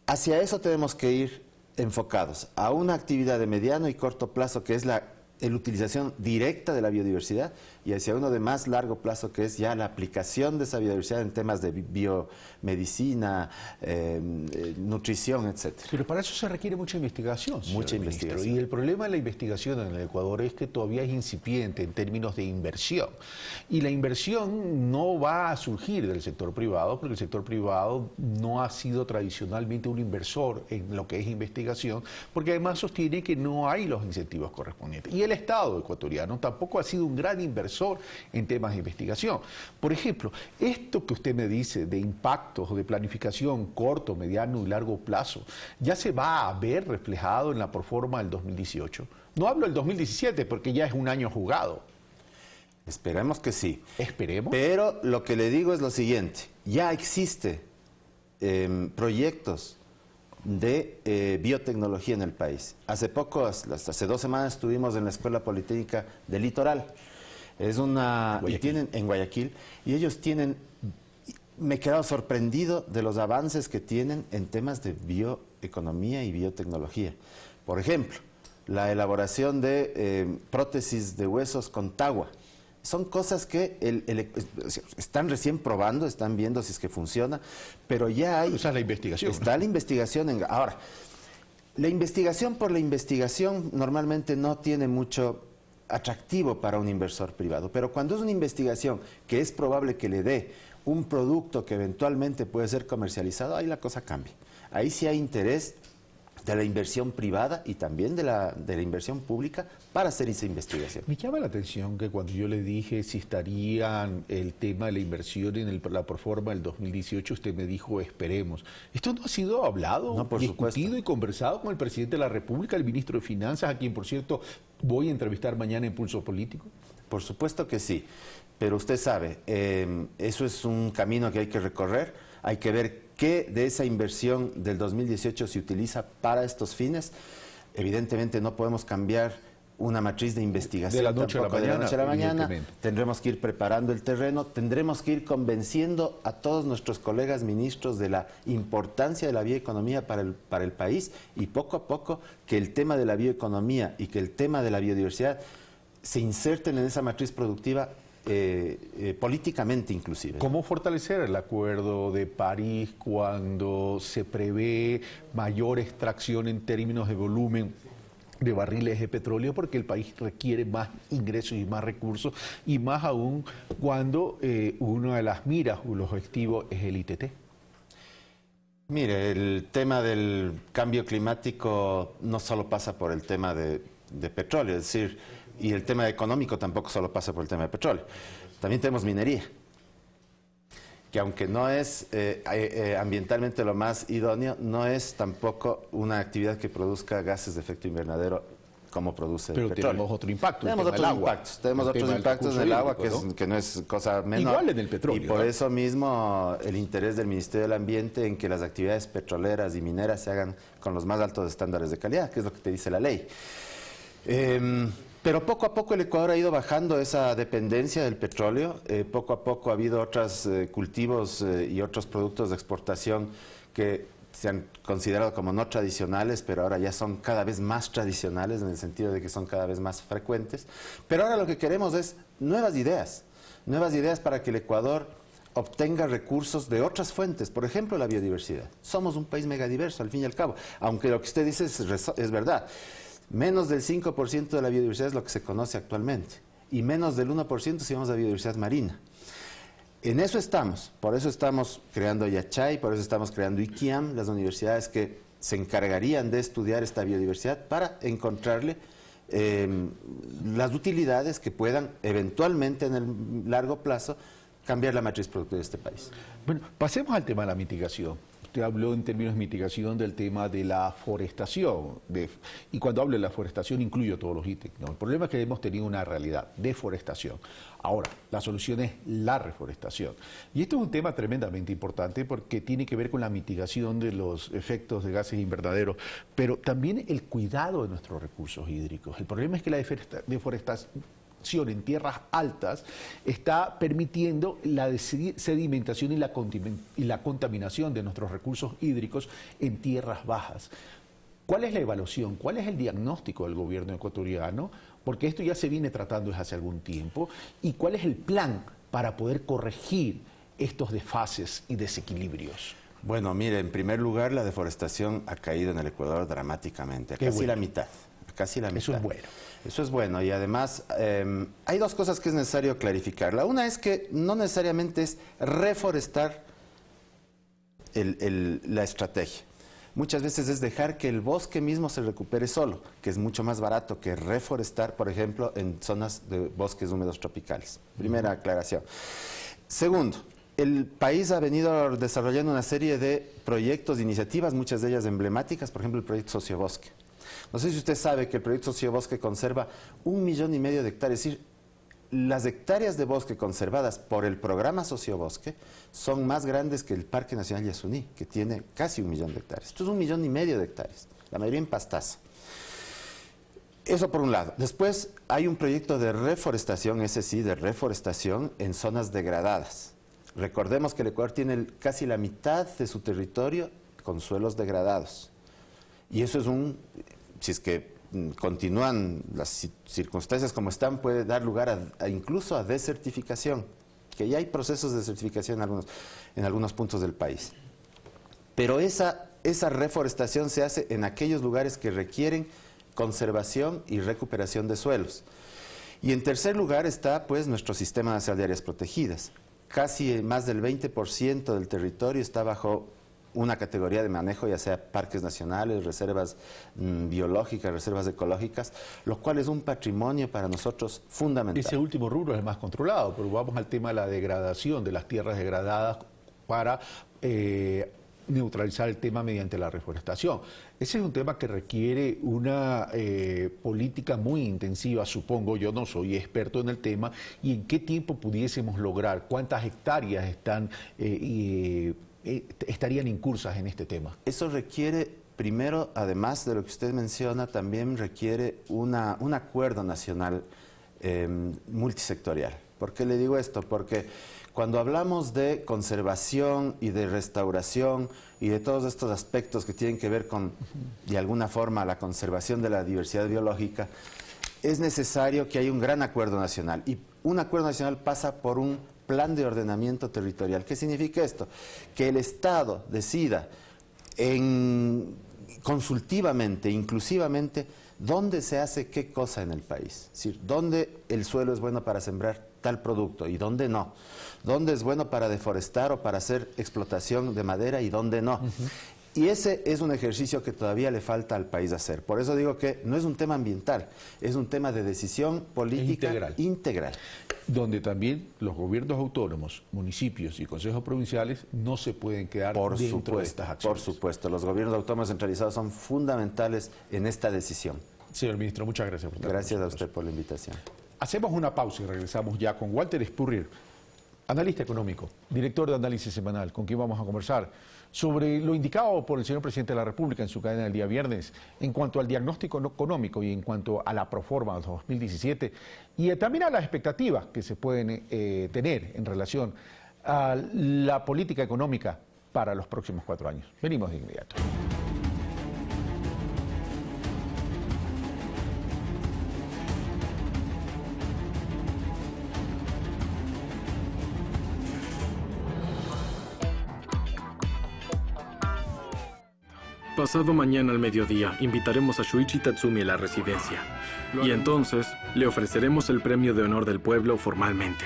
hacia eso tenemos que ir enfocados, a una actividad de mediano y corto plazo que es la utilización directa de la biodiversidad, y hacia uno de más largo plazo que es ya la aplicación de esa biodiversidad en temas de biomedicina, nutrición, etc. Pero para eso se requiere mucha investigación, mucha investigación. Y el problema de la investigación en el Ecuador es que todavía es incipiente en términos de inversión. Y la inversión no va a surgir del sector privado, porque el sector privado no ha sido tradicionalmente un inversor en lo que es investigación, porque además sostiene que no hay los incentivos correspondientes. Y el Estado ecuatoriano tampoco ha sido un gran inversor en temas de investigación. Por ejemplo, esto que usted me dice de impactos de planificación corto, mediano y largo plazo, ya se va a ver reflejado en la proforma del 2018. No hablo del 2017 porque ya es un año jugado. Esperemos que sí. Esperemos. Pero lo que le digo es lo siguiente, ya existe proyectos de biotecnología en el país. Hace 2 semanas estuvimos en la Escuela Politécnica del Litoral. Es en Guayaquil, y ellos me he quedado sorprendido de los avances que tienen en temas de bioeconomía y biotecnología. Por ejemplo, la elaboración de prótesis de huesos con tagua. Son cosas que están recién probando, están viendo si es que funciona, pero ya hay... Esa es la investigación. Está la investigación. Ahora, la investigación por la investigación normalmente no tiene mucho atractivo para un inversor privado, pero cuando es una investigación que es probable que le dé un producto que eventualmente puede ser comercializado, ahí la cosa cambia. Ahí sí hay interés de la inversión privada y también de la inversión pública para hacer esa investigación. Me llama la atención que cuando yo le dije si estarían el tema de la inversión en la proforma del 2018, usted me dijo esperemos. ¿Esto no ha sido hablado, discutido y conversado con el presidente de la República, el ministro de Finanzas, a quien, por cierto, voy a entrevistar mañana en Pulso Político? Por supuesto que sí, pero usted sabe, eso es un camino que hay que recorrer, hay que ver qué de esa inversión del 2018 se utiliza para estos fines. Evidentemente no podemos cambiar una matriz de investigación de la noche a la mañana. Tendremos que ir preparando el terreno, tendremos que ir convenciendo a todos nuestros colegas ministros de la importancia de la bioeconomía para el país, y poco a poco que el tema de la bioeconomía y que el tema de la biodiversidad se inserten en esa matriz productiva políticamente inclusive. ¿Cómo fortalecer el Acuerdo de París cuando se prevé mayor extracción en términos de volumen de barriles de petróleo, porque el país requiere más ingresos y más recursos, y más aún cuando una de las miras o los objetivos es el ITT? Mire, el tema del cambio climático no solo pasa por el tema de petróleo, es decir, y el tema económico tampoco solo pasa por el tema de petróleo. También tenemos minería, que aunque no es ambientalmente lo más idóneo, no es tampoco una actividad que produzca gases de efecto invernadero como produce el petróleo. Pero tenemos otro impacto. Tenemos otros impactos en el agua, que no es cosa menor. Igual en el petróleo. Y por eso mismo el interés del Ministerio del Ambiente en que las actividades petroleras y mineras se hagan con los más altos estándares de calidad, que es lo que te dice la ley. Pero poco a poco el Ecuador ha ido bajando esa dependencia del petróleo, poco a poco ha habido otros cultivos y otros productos de exportación que se han considerado como no tradicionales, pero ahora ya son cada vez más tradicionales en el sentido de que son cada vez más frecuentes. Pero ahora lo que queremos es nuevas ideas para que el Ecuador obtenga recursos de otras fuentes, por ejemplo la biodiversidad. Somos un país megadiverso al fin y al cabo, aunque lo que usted dice es verdad. Menos del 5% de la biodiversidad es lo que se conoce actualmente, y menos del 1% si vamos a biodiversidad marina. En eso estamos, por eso estamos creando Yachay, por eso estamos creando IQIAM, las universidades que se encargarían de estudiar esta biodiversidad para encontrarle las utilidades que puedan eventualmente en el largo plazo cambiar la matriz productiva de este país. Bueno, pasemos al tema de la mitigación. Usted habló en términos de mitigación del tema de la forestación, y cuando hablo de la forestación incluyo todos los ítems, ¿no? El problema es que hemos tenido una realidad, deforestación. Ahora, la solución es la reforestación. Y esto es un tema tremendamente importante porque tiene que ver con la mitigación de los efectos de gases invernaderos, pero también el cuidado de nuestros recursos hídricos. El problema es que la deforestación en tierras altas está permitiendo la sedimentación y la contaminación de nuestros recursos hídricos en tierras bajas. ¿Cuál es la evaluación? ¿Cuál es el diagnóstico del gobierno ecuatoriano? Porque esto ya se viene tratando desde hace algún tiempo. ¿Y cuál es el plan para poder corregir estos desfases y desequilibrios? Bueno, mire, en primer lugar, la deforestación ha caído en el Ecuador dramáticamente, casi la mitad. Eso es bueno. Eso es bueno, y además hay dos cosas que es necesario clarificar. La una es que no necesariamente es reforestar la estrategia. Muchas veces es dejar que el bosque mismo se recupere solo, que es mucho más barato que reforestar, por ejemplo, en zonas de bosques húmedos tropicales. Primera aclaración. Segundo, el país ha venido desarrollando una serie de proyectos, iniciativas, muchas de ellas emblemáticas, por ejemplo el proyecto Sociobosque. No sé si usted sabe que el proyecto Sociobosque conserva 1,5 millones de hectáreas, es decir, las hectáreas de bosque conservadas por el programa Sociobosque son más grandes que el Parque Nacional Yasuní, que tiene casi 1 millón de hectáreas. Esto es 1,5 millones de hectáreas, la mayoría en pastaza. Eso por un lado. Después hay un proyecto de reforestación, ese sí, de reforestación en zonas degradadas. Recordemos que el Ecuador tiene casi la mitad de su territorio con suelos degradados. Y eso es si es que continúan las circunstancias como están, puede dar lugar incluso a desertificación, que ya hay procesos de desertificación en algunos puntos del país. Pero esa reforestación se hace en aquellos lugares que requieren conservación y recuperación de suelos. Y en tercer lugar está pues nuestro Sistema Nacional de Áreas Protegidas. Casi más del 20% del territorio está bajo una categoría de manejo, ya sea parques nacionales, reservas biológicas, reservas ecológicas, lo cual es un patrimonio para nosotros fundamental. Ese último rubro es el más controlado, pero vamos al tema de la degradación de las tierras degradadas para neutralizar el tema mediante la reforestación. Ese es un tema que requiere una política muy intensiva, supongo. Yo no soy experto en el tema. ¿Y en qué tiempo pudiésemos lograr? ¿Cuántas hectáreas estarían incursas en este tema? Eso requiere, primero, además de lo que usted menciona, también requiere un acuerdo nacional multisectorial. ¿Por qué le digo esto? Porque cuando hablamos de conservación y de restauración y de todos estos aspectos que tienen que ver con, de alguna forma, la conservación de la diversidad biológica, es necesario que haya un gran acuerdo nacional. Y un acuerdo nacional pasa por un plan de ordenamiento territorial. ¿Qué significa esto? Que el Estado decida consultivamente, inclusivamente, dónde se hace qué cosa en el país. Es decir, dónde el suelo es bueno para sembrar tal producto y dónde no. Dónde es bueno para deforestar o para hacer explotación de madera y dónde no. Y ese es un ejercicio que todavía le falta al país hacer. Por eso digo que no es un tema ambiental, es un tema de decisión política integral. Donde también los gobiernos autónomos, municipios y consejos provinciales no se pueden quedar dentro de estas acciones. Por supuesto, los gobiernos autónomos centralizados son fundamentales en esta decisión. Señor ministro, muchas gracias. Gracias a usted por la invitación. Hacemos una pausa y regresamos ya con Walter Spurrier, analista económico, director de Análisis Semanal, con quien vamos a conversar sobre lo indicado por el señor presidente de la República en su cadena del día viernes en cuanto al diagnóstico económico y en cuanto a la Proforma 2017 y también a las expectativas que se pueden tener en relación a la política económica para los próximos 4 años. Venimos de inmediato. Pasado mañana al mediodía, invitaremos a Shuichi Tatsumi a la residencia. Y entonces, le ofreceremos el premio de honor del pueblo formalmente.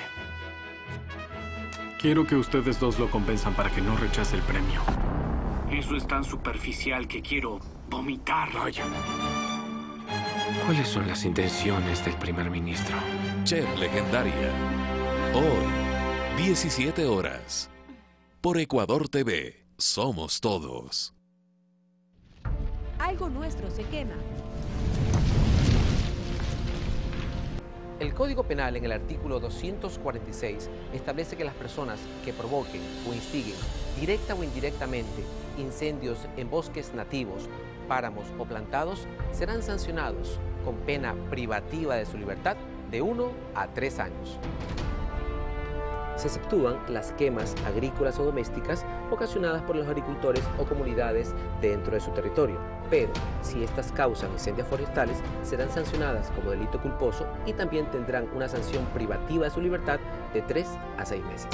Quiero que ustedes dos lo compensan para que no rechace el premio. Eso es tan superficial que quiero vomitar. Vaya. ¿Cuáles son las intenciones del primer ministro? Chef Legendaria. Hoy, 17 horas. Por Ecuador TV, somos todos. Algo nuestro se quema. El Código Penal en el artículo 246 establece que las personas que provoquen o instiguen directa o indirectamente incendios en bosques nativos, páramos o plantados serán sancionados con pena privativa de su libertad de 1 a 3 años. Se exceptúan las quemas agrícolas o domésticas ocasionadas por los agricultores o comunidades dentro de su territorio, pero si estas causan incendios forestales serán sancionadas como delito culposo y también tendrán una sanción privativa de su libertad de 3 a 6 meses.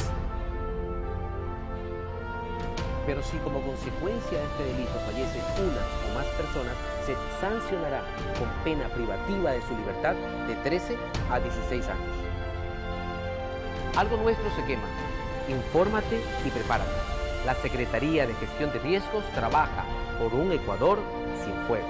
Pero si como consecuencia de este delito fallece una o más personas, se sancionará con pena privativa de su libertad de 13 a 16 años. Algo nuestro se quema. Infórmate y prepárate. La Secretaría de Gestión de Riesgos trabaja por un Ecuador sin fuego.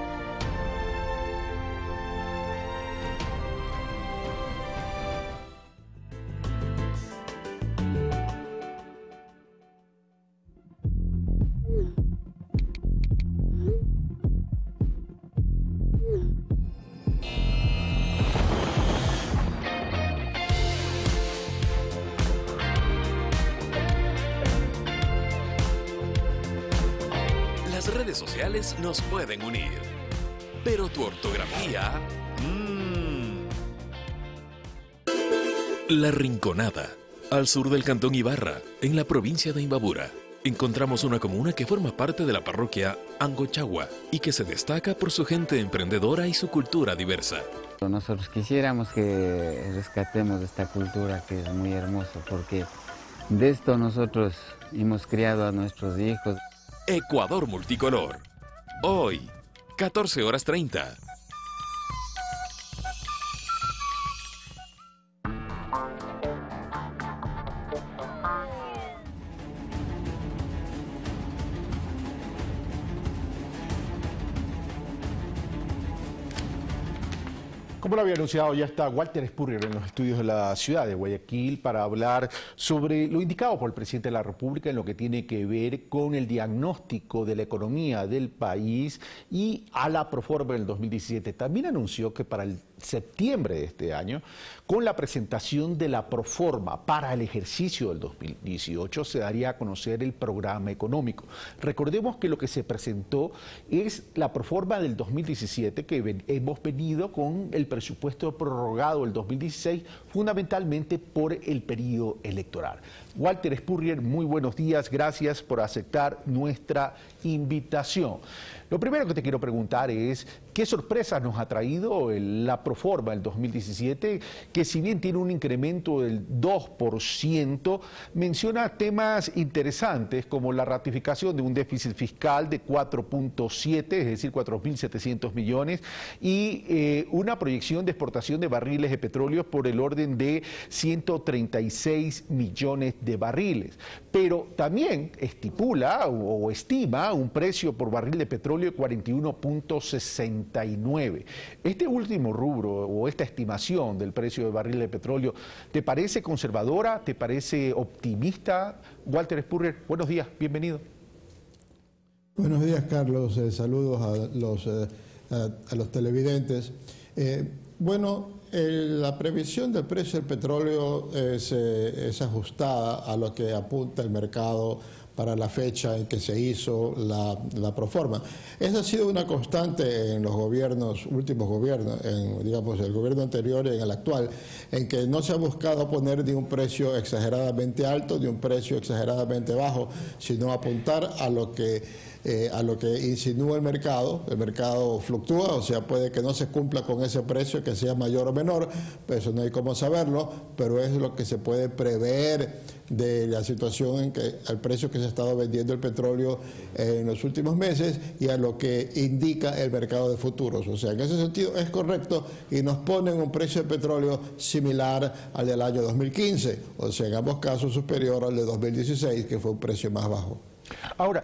Las redes sociales nos pueden unir, pero tu ortografía... La Rinconada, al sur del cantón Ibarra, en la provincia de Imbabura, encontramos una comuna que forma parte de la parroquia Angochagua y que se destaca por su gente emprendedora y su cultura diversa. Nosotros quisiéramos que rescatemos esta cultura que es muy hermosa, porque de esto nosotros hemos criado a nuestros hijos. Ecuador Multicolor. Hoy, 14:30. Como lo había anunciado, ya está Walter Spurrier en los estudios de la ciudad de Guayaquil para hablar sobre lo indicado por el presidente de la República en lo que tiene que ver con el diagnóstico de la economía del país y a la Proforma del 2017. También anunció que para el septiembre de este año, con la presentación de la Proforma para el ejercicio del 2018, se daría a conocer el programa económico. Recordemos que lo que se presentó es la Proforma del 2017, que hemos venido con el presupuesto prorrogado del 2016, fundamentalmente por el periodo electoral. Walter Spurrier, muy buenos días, gracias por aceptar nuestra invitación. Lo primero que te quiero preguntar es, ¿qué sorpresas nos ha traído la Proforma del 2017? Que si bien tiene un incremento del 2%, menciona temas interesantes como la ratificación de un déficit fiscal de 4.7, es decir, 4.700 millones, y una proyección de exportación de barriles de petróleo por el orden de 136 millones de barriles. Pero también estipula o estima un precio por barril de petróleo de 41.69. Este último rubro o esta estimación del precio de barril de petróleo, ¿te parece conservadora? ¿Te parece optimista? Walter Spurrier, buenos días, bienvenido. Buenos días, Carlos. Saludos a los televidentes. La previsión del precio del petróleo es ajustada a lo que apunta el mercado para la fecha en que se hizo la Proforma. Esa ha sido una constante en los últimos gobiernos, digamos, el gobierno anterior y en el actual, en que no se ha buscado poner ni un precio exageradamente alto ni un precio exageradamente bajo, sino apuntar a lo que insinúa el mercado. El mercado fluctúa, o sea, puede que no se cumpla con ese precio, que sea mayor o menor, pero eso no hay cómo saberlo, pero es lo que se puede prever de la situación en que al precio que se ha estado vendiendo el petróleo en los últimos meses y a lo que indica el mercado de futuros. O sea, en ese sentido es correcto y nos ponen un precio de petróleo similar al del año 2015, o sea, en ambos casos superior al de 2016, que fue un precio más bajo. Ahora,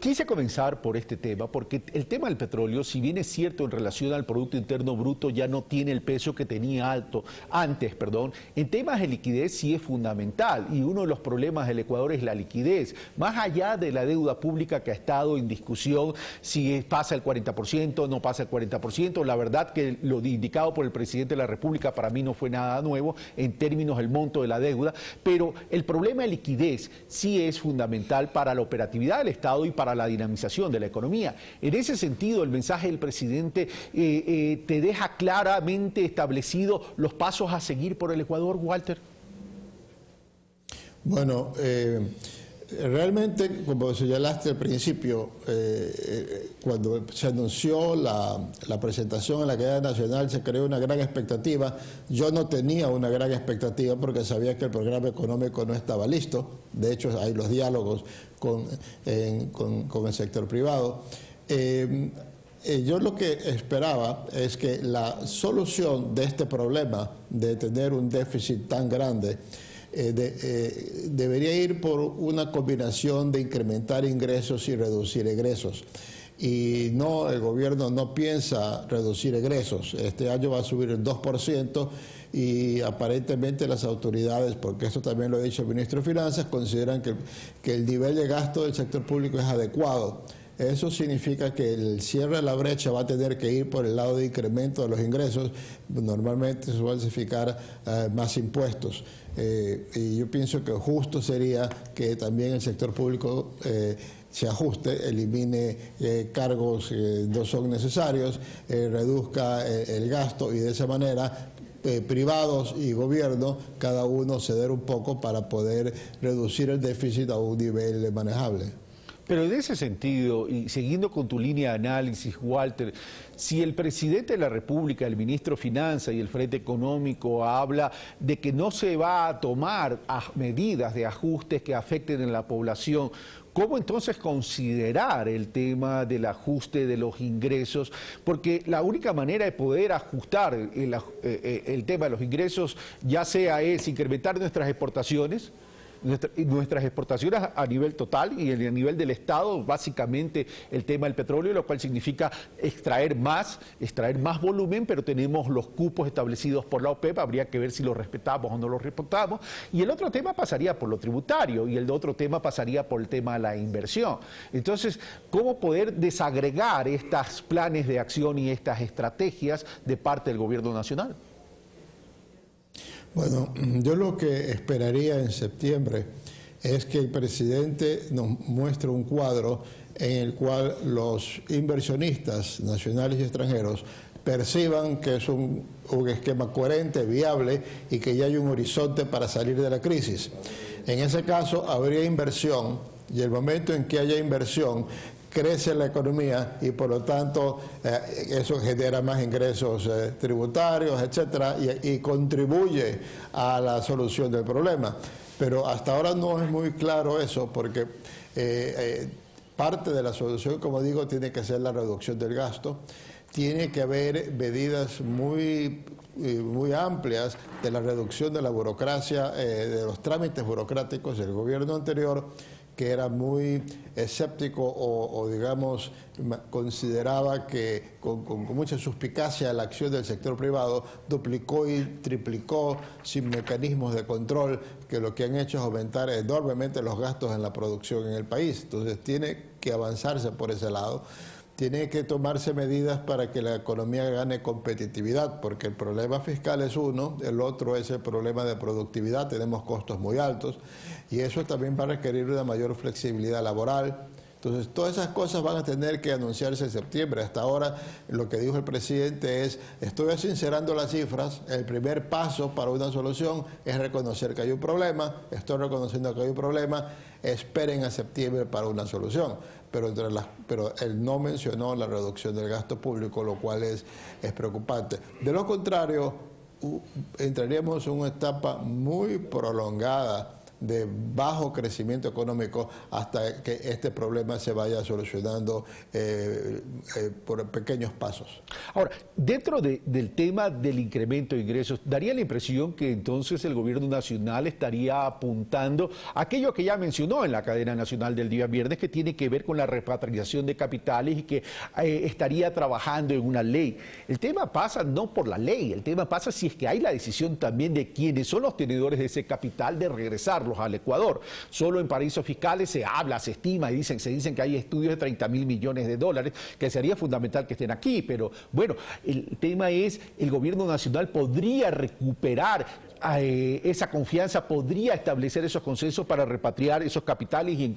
quise comenzar por este tema, porque el tema del petróleo, si bien es cierto en relación al Producto Interno Bruto, ya no tiene el peso que tenía antes, en temas de liquidez sí es fundamental, y uno de los problemas del Ecuador es la liquidez, más allá de la deuda pública que ha estado en discusión, si pasa el 40%, no pasa el 40%, la verdad que lo indicado por el presidente de la República para mí no fue nada nuevo en términos del monto de la deuda, pero el problema de liquidez sí es fundamental para la operatividad del Estado y para la dinamización de la economía. En ese sentido, el mensaje del presidente te deja claramente establecido los pasos a seguir por el Ecuador, Walter. Bueno, realmente, como señalaste al principio, cuando se anunció la presentación en la cadena nacional, se creó una gran expectativa. Yo no tenía una gran expectativa porque sabía que el programa económico no estaba listo. De hecho, hay los diálogos con el sector privado. Yo lo que esperaba es que la solución de este problema de tener un déficit tan grande debería ir por una combinación de incrementar ingresos y reducir egresos. Y no, el gobierno no piensa reducir egresos. Este año va a subir el 2% y aparentemente las autoridades, porque esto también lo ha dicho el ministro de Finanzas, consideran que el nivel de gasto del sector público es adecuado. Eso significa que el cierre de la brecha va a tener que ir por el lado de incremento de los ingresos. Normalmente se va a justificar más impuestos. Y yo pienso que justo sería que también el sector público se ajuste, elimine cargos que no son necesarios, reduzca el gasto y de esa manera privados y gobierno, cada uno ceder un poco para poder reducir el déficit a un nivel manejable. Pero en ese sentido, y siguiendo con tu línea de análisis, Walter, si el presidente de la República, el ministro de Finanzas y el Frente Económico habla de que no se va a tomar medidas de ajustes que afecten a la población, ¿cómo entonces considerar el tema del ajuste de los ingresos? Porque la única manera de poder ajustar el tema de los ingresos, ya sea es incrementar nuestras exportaciones, nuestras exportaciones a nivel total y a nivel del Estado, básicamente el tema del petróleo, lo cual significa extraer más volumen, pero tenemos los cupos establecidos por la OPEP, habría que ver si los respetamos o no los respetamos. Y el otro tema pasaría por lo tributario y el otro tema pasaría por el tema de la inversión. Entonces, ¿cómo poder desagregar estos planes de acción y estas estrategias de parte del gobierno nacional? Bueno, yo lo que esperaría en septiembre es que el presidente nos muestre un cuadro en el cual los inversionistas nacionales y extranjeros perciban que es un esquema coherente, viable y que ya hay un horizonte para salir de la crisis. En ese caso habría inversión y el momento en que haya inversión crece la economía y por lo tanto eso genera más ingresos tributarios, etcétera, y contribuye a la solución del problema. Pero hasta ahora no es muy claro eso porque parte de la solución, como digo, tiene que ser la reducción del gasto. Tiene que haber medidas muy amplias de la reducción de la burocracia, de los trámites burocráticos del gobierno anterior, que era muy escéptico o digamos, consideraba que con mucha suspicacia la acción del sector privado duplicó y triplicó sin mecanismos de control, que lo que han hecho es aumentar enormemente los gastos en la producción en el país. Entonces tiene que avanzarse por ese lado. Tiene que tomarse medidas para que la economía gane competitividad, porque el problema fiscal es uno, el otro es el problema de productividad, tenemos costos muy altos y eso también va a requerir una mayor flexibilidad laboral. Entonces, todas esas cosas van a tener que anunciarse en septiembre. Hasta ahora, lo que dijo el presidente es, estoy sincerando las cifras, el primer paso para una solución es reconocer que hay un problema, estoy reconociendo que hay un problema, esperen a septiembre para una solución. Pero él no mencionó la reducción del gasto público, lo cual es preocupante. De lo contrario, entraríamos en una etapa muy prolongada de bajo crecimiento económico hasta que este problema se vaya solucionando por pequeños pasos. Ahora, dentro del tema del incremento de ingresos, daría la impresión que entonces el gobierno nacional estaría apuntando a aquello que ya mencionó en la cadena nacional del día viernes, que tiene que ver con la repatriación de capitales y que estaría trabajando en una ley. El tema pasa no por la ley, el tema pasa si es que hay la decisión también de quiénes son los tenedores de ese capital de regresarlos al Ecuador. Solo en paraísos fiscales se habla, se estima y se dicen que hay estudios de 30.000 millones de dólares, que sería fundamental que estén aquí, pero bueno, el tema es, el gobierno nacional podría recuperar esa confianza, podría establecer esos consensos para repatriar esos capitales y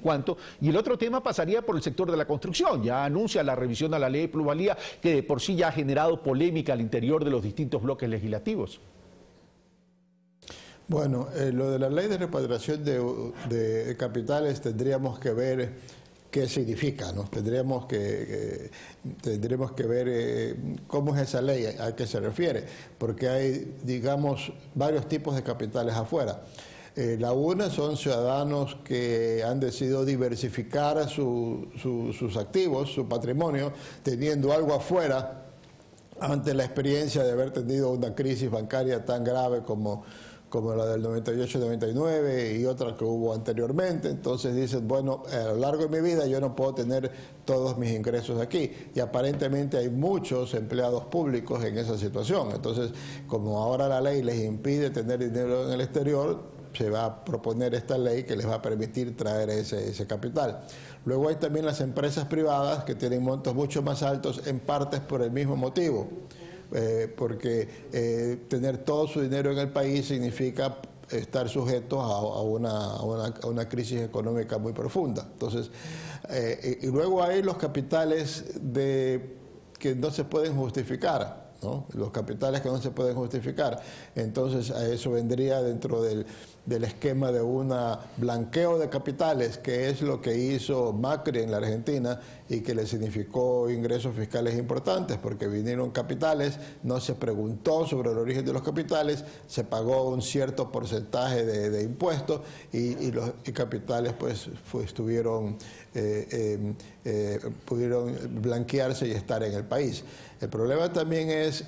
el otro tema pasaría por el sector de la construcción. Ya anuncia la revisión a la ley de plusvalía, que de por sí ya ha generado polémica al interior de los distintos bloques legislativos. Bueno, lo de la ley de repatriación de capitales tendríamos que ver qué significa, ¿no? Tendríamos que ver cómo es esa ley, a qué se refiere, porque hay, digamos, varios tipos de capitales afuera. La una son ciudadanos que han decidido diversificar sus activos, su patrimonio, teniendo algo afuera ante la experiencia de haber tenido una crisis bancaria tan grave como la del 98-99 y otra que hubo anteriormente. Entonces dicen, bueno, a lo largo de mi vida yo no puedo tener todos mis ingresos aquí. Y aparentemente hay muchos empleados públicos en esa situación. Entonces, como ahora la ley les impide tener dinero en el exterior, se va a proponer esta ley que les va a permitir traer ese capital. Luego hay también las empresas privadas que tienen montos mucho más altos, en partes por el mismo motivo. Porque tener todo su dinero en el país significa estar sujetos a una crisis económica muy profunda. Entonces, y luego hay los capitales que no se pueden justificar, ¿no? Los capitales que no se pueden justificar. Entonces, a eso vendría dentro del esquema de un blanqueo de capitales, que es lo que hizo Macri en la Argentina y que le significó ingresos fiscales importantes, porque vinieron capitales, no se preguntó sobre el origen de los capitales, se pagó un cierto porcentaje de impuestos y los capitales pues pudieron blanquearse y estar en el país. El problema también es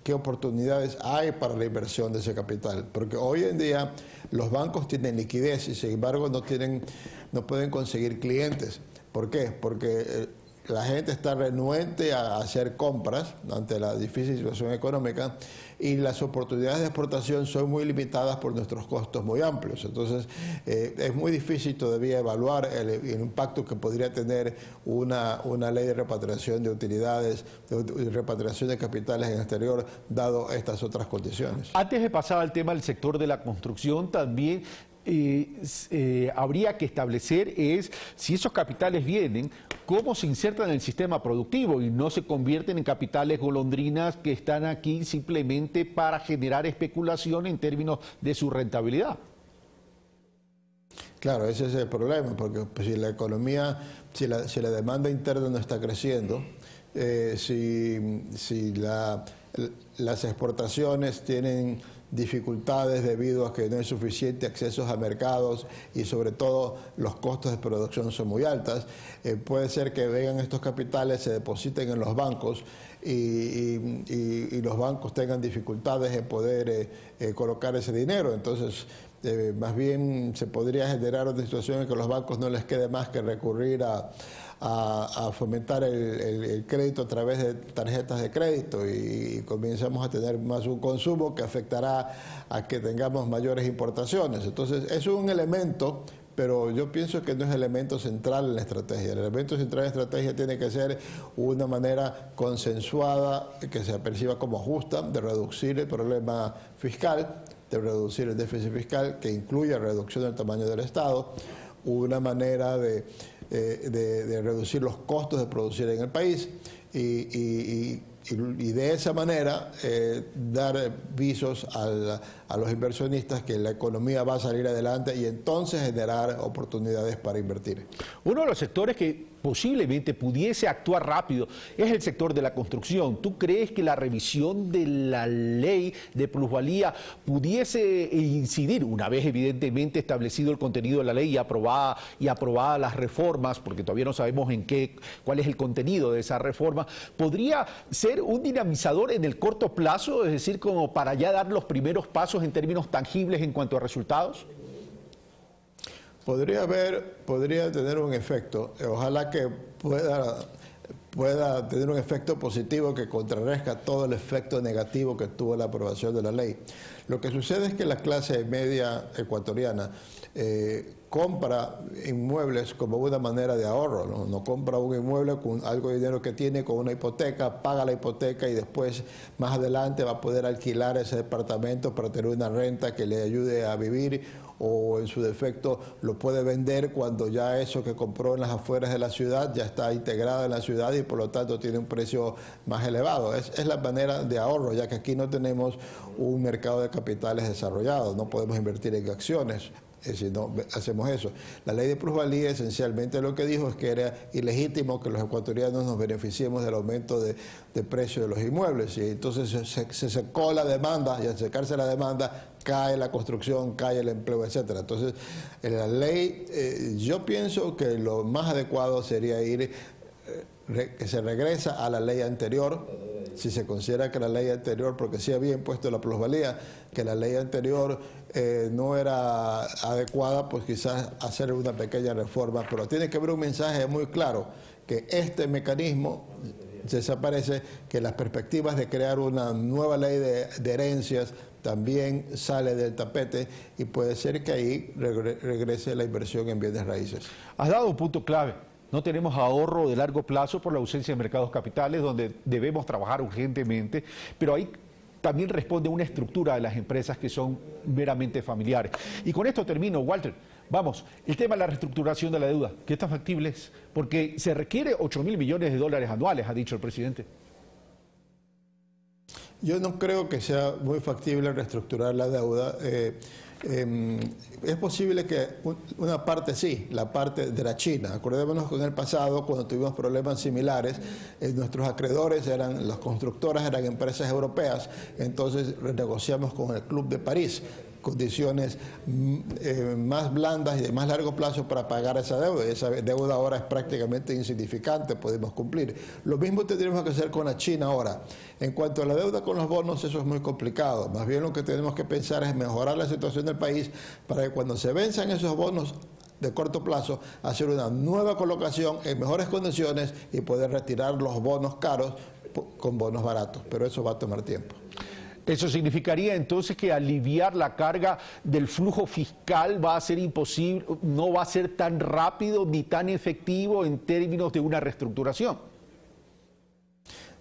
qué oportunidades hay para la inversión de ese capital. Porque hoy en día los bancos tienen liquidez y sin embargo no pueden conseguir clientes. ¿Por qué? Porque la gente está renuente a hacer compras ante la difícil situación económica y las oportunidades de exportación son muy limitadas por nuestros costos muy amplios. Entonces, es muy difícil todavía evaluar el impacto que podría tener una ley de repatriación de utilidades, de repatriación de capitales en el exterior, dado estas otras condiciones. Antes de pasar al tema del sector de la construcción, también habría que establecer si esos capitales vienen, cómo se insertan en el sistema productivo y no se convierten en capitales golondrinas que están aquí simplemente para generar especulación en términos de su rentabilidad. Claro, ese es el problema, porque si la economía, si la demanda interna no está creciendo, si las exportaciones tienen dificultades debido a que no hay suficiente acceso a mercados y sobre todo los costos de producción son muy altas, puede ser que vengan estos capitales, se depositen en los bancos y los bancos tengan dificultades en poder colocar ese dinero. Entonces, más bien se podría generar una situación en que a los bancos no les quede más que recurrir a fomentar el crédito a través de tarjetas de crédito y comenzamos a tener más un consumo que afectará a que tengamos mayores importaciones. Entonces, es un elemento, pero yo pienso que no es elemento central en la estrategia. El elemento central en la estrategia tiene que ser una manera consensuada, que se perciba como justa, de reducir el problema fiscal, de reducir el déficit fiscal, que incluya reducción del tamaño del Estado, una manera de reducir los costos de producir en el país y de esa manera dar visos a los inversionistas que la economía va a salir adelante y entonces generar oportunidades para invertir. Uno de los sectores que posiblemente pudiese actuar rápido es el sector de la construcción. ¿Tú crees que la revisión de la ley de plusvalía pudiese incidir, una vez evidentemente establecido el contenido de la ley y aprobadas las reformas, porque todavía no sabemos cuál es el contenido de esa reforma, podría ser un dinamizador en el corto plazo, es decir, como para ya dar los primeros pasos en términos tangibles en cuanto a resultados? Podría tener un efecto, ojalá que pueda tener un efecto positivo que contrarrezca todo el efecto negativo que tuvo la aprobación de la ley. Lo que sucede es que la clase media ecuatoriana compra inmuebles como una manera de ahorro, no compra un inmueble con algo de dinero que tiene, con una hipoteca, paga la hipoteca y después más adelante va a poder alquilar ese departamento para tener una renta que le ayude a vivir, o en su defecto lo puede vender cuando ya eso que compró en las afueras de la ciudad ya está integrado en la ciudad y por lo tanto tiene un precio más elevado. Es la manera de ahorro, ya que aquí no tenemos un mercado de capitales desarrollado, no podemos invertir en acciones si no hacemos eso. La ley de plusvalía esencialmente lo que dijo es que era ilegítimo que los ecuatorianos nos beneficiemos del aumento de precio de los inmuebles, y entonces se secó la demanda, y al secarse la demanda cae la construcción, cae el empleo, etcétera. Entonces, en la ley, yo pienso que lo más adecuado sería que se regresa a la ley anterior, si se considera que la ley anterior, porque sí había impuesto la plusvalía, que la ley anterior no era adecuada, pues quizás hacer una pequeña reforma, pero tiene que haber un mensaje muy claro, que este mecanismo desaparece, que las perspectivas de crear una nueva ley de herencias también sale del tapete y puede ser que ahí regrese la inversión en bienes raíces. Has dado un punto clave. No tenemos ahorro de largo plazo por la ausencia de mercados capitales, donde debemos trabajar urgentemente, pero ahí también responde una estructura de las empresas que son meramente familiares. Y con esto termino, Walter. Vamos, el tema de la reestructuración de la deuda, ¿qué tan factible es? Porque se requiere 8.000 millones de dólares anuales, ha dicho el presidente. Yo no creo que sea muy factible reestructurar la deuda. Es posible que una parte sí, la parte de la China. Acordémonos que en el pasado, cuando tuvimos problemas similares, nuestros acreedores las constructoras eran empresas europeas, entonces renegociamos con el Club de París, condiciones más blandas y de más largo plazo para pagar esa deuda. Y esa deuda ahora es prácticamente insignificante, podemos cumplir. Lo mismo tendríamos que hacer con la China ahora. En cuanto a la deuda con los bonos, eso es muy complicado. Más bien lo que tenemos que pensar es mejorar la situación del país para que cuando se venzan esos bonos de corto plazo, hacer una nueva colocación en mejores condiciones y poder retirar los bonos caros con bonos baratos. Pero eso va a tomar tiempo. ¿Eso significaría entonces que aliviar la carga del flujo fiscal va a ser imposible, no va a ser tan rápido ni tan efectivo en términos de una reestructuración?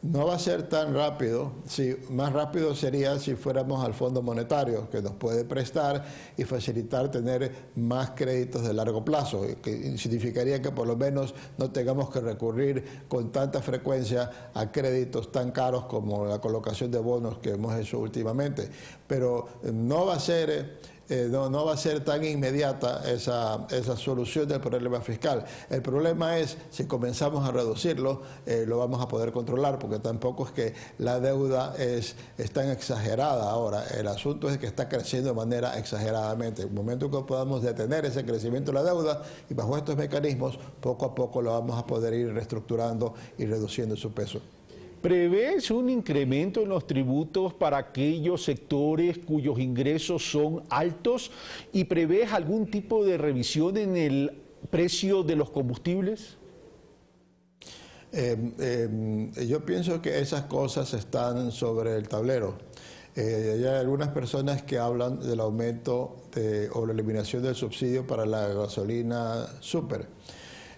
No va a ser tan rápido. Sí, más rápido sería si fuéramos al Fondo Monetario, que nos puede prestar y facilitar tener más créditos de largo plazo, que significaría que por lo menos no tengamos que recurrir con tanta frecuencia a créditos tan caros como la colocación de bonos que hemos hecho últimamente. Pero no va a ser... No va a ser tan inmediata esa solución del problema fiscal. El problema es, si comenzamos a reducirlo, lo vamos a poder controlar, porque tampoco es que la deuda es tan exagerada ahora. El asunto es que está creciendo de manera exageradamente. En el momento que podamos detener ese crecimiento de la deuda, y bajo estos mecanismos, poco a poco lo vamos a poder ir reestructurando y reduciendo su peso. ¿Prevés un incremento en los tributos para aquellos sectores cuyos ingresos son altos? ¿Y prevés algún tipo de revisión en el precio de los combustibles? Yo pienso que esas cosas están sobre el tablero. Hay algunas personas que hablan del aumento o la eliminación del subsidio para la gasolina súper.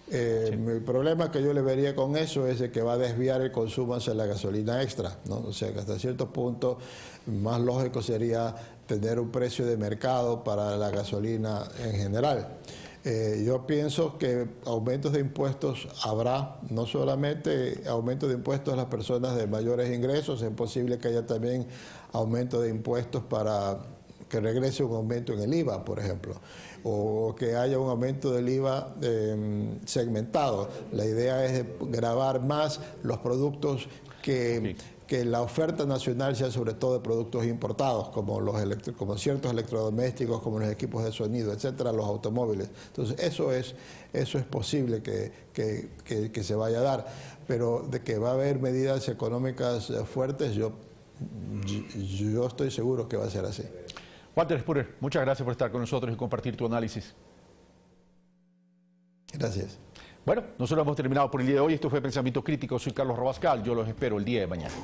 El problema que yo le vería con eso es de que va a desviar el consumo hacia la gasolina extra, ¿no? O sea que hasta cierto punto más lógico sería tener un precio de mercado para la gasolina en general. Yo pienso que aumentos de impuestos habrá, no solamente aumentos de impuestos a las personas de mayores ingresos, es posible que haya también aumento de impuestos para que regrese un aumento en el IVA, por ejemplo, o que haya un aumento del IVA segmentado. La idea es gravar más los productos que la oferta nacional sea sobre todo de productos importados, como ciertos electrodomésticos, como los equipos de sonido, etcétera, los automóviles. Entonces, eso es posible que se vaya a dar, pero de que va a haber medidas económicas fuertes, yo estoy seguro que va a ser así. Walter Spurrier, muchas gracias por estar con nosotros y compartir tu análisis. Gracias. Bueno, nosotros hemos terminado por el día de hoy. Esto fue Pensamiento Crítico. Soy Carlos Rabascal. Yo los espero el día de mañana.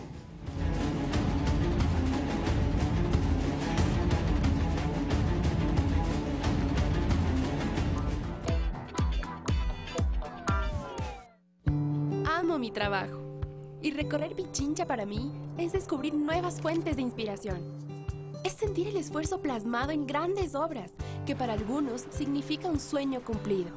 Amo mi trabajo. Y recorrer Pichincha para mí es descubrir nuevas fuentes de inspiración. Es sentir el esfuerzo plasmado en grandes obras, que para algunos significa un sueño cumplido.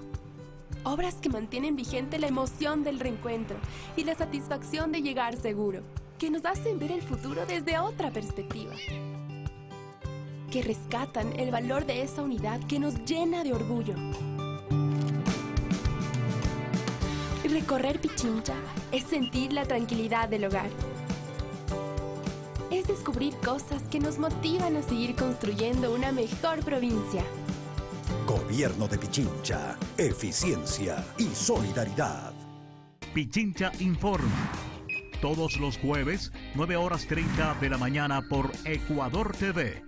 Obras que mantienen vigente la emoción del reencuentro y la satisfacción de llegar seguro, que nos hacen ver el futuro desde otra perspectiva. Que rescatan el valor de esa unidad que nos llena de orgullo. Recorrer Pichincha es sentir la tranquilidad del hogar. Es descubrir cosas que nos motivan a seguir construyendo una mejor provincia. Gobierno de Pichincha, eficiencia y solidaridad. Pichincha informa. Todos los jueves, 9:30 de la mañana por Ecuador TV.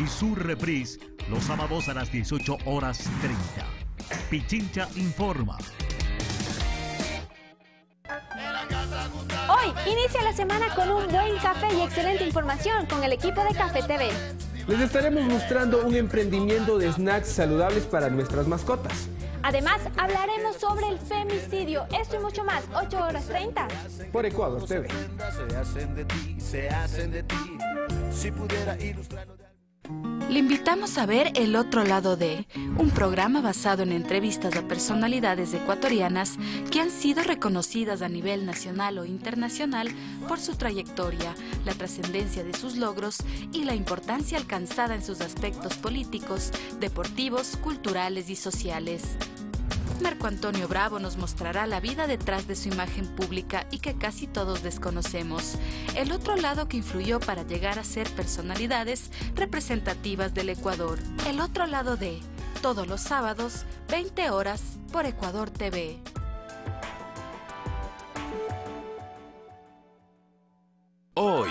Y su reprise los sábados a las 18:30. Pichincha informa. Hoy inicia la semana con un buen café y excelente información con el equipo de Café TV. Les estaremos mostrando un emprendimiento de snacks saludables para nuestras mascotas. Además, hablaremos sobre el femicidio, esto y mucho más, 8:30. Por Ecuador TV. Le invitamos a ver El Otro Lado de, un programa basado en entrevistas a personalidades ecuatorianas que han sido reconocidas a nivel nacional o internacional por su trayectoria, la trascendencia de sus logros y la importancia alcanzada en sus aspectos políticos, deportivos, culturales y sociales. Marco Antonio Bravo nos mostrará la vida detrás de su imagen pública y que casi todos desconocemos. El otro lado que influyó para llegar a ser personalidades representativas del Ecuador. El otro lado de todos los sábados, 20 horas, por Ecuador TV. Hoy,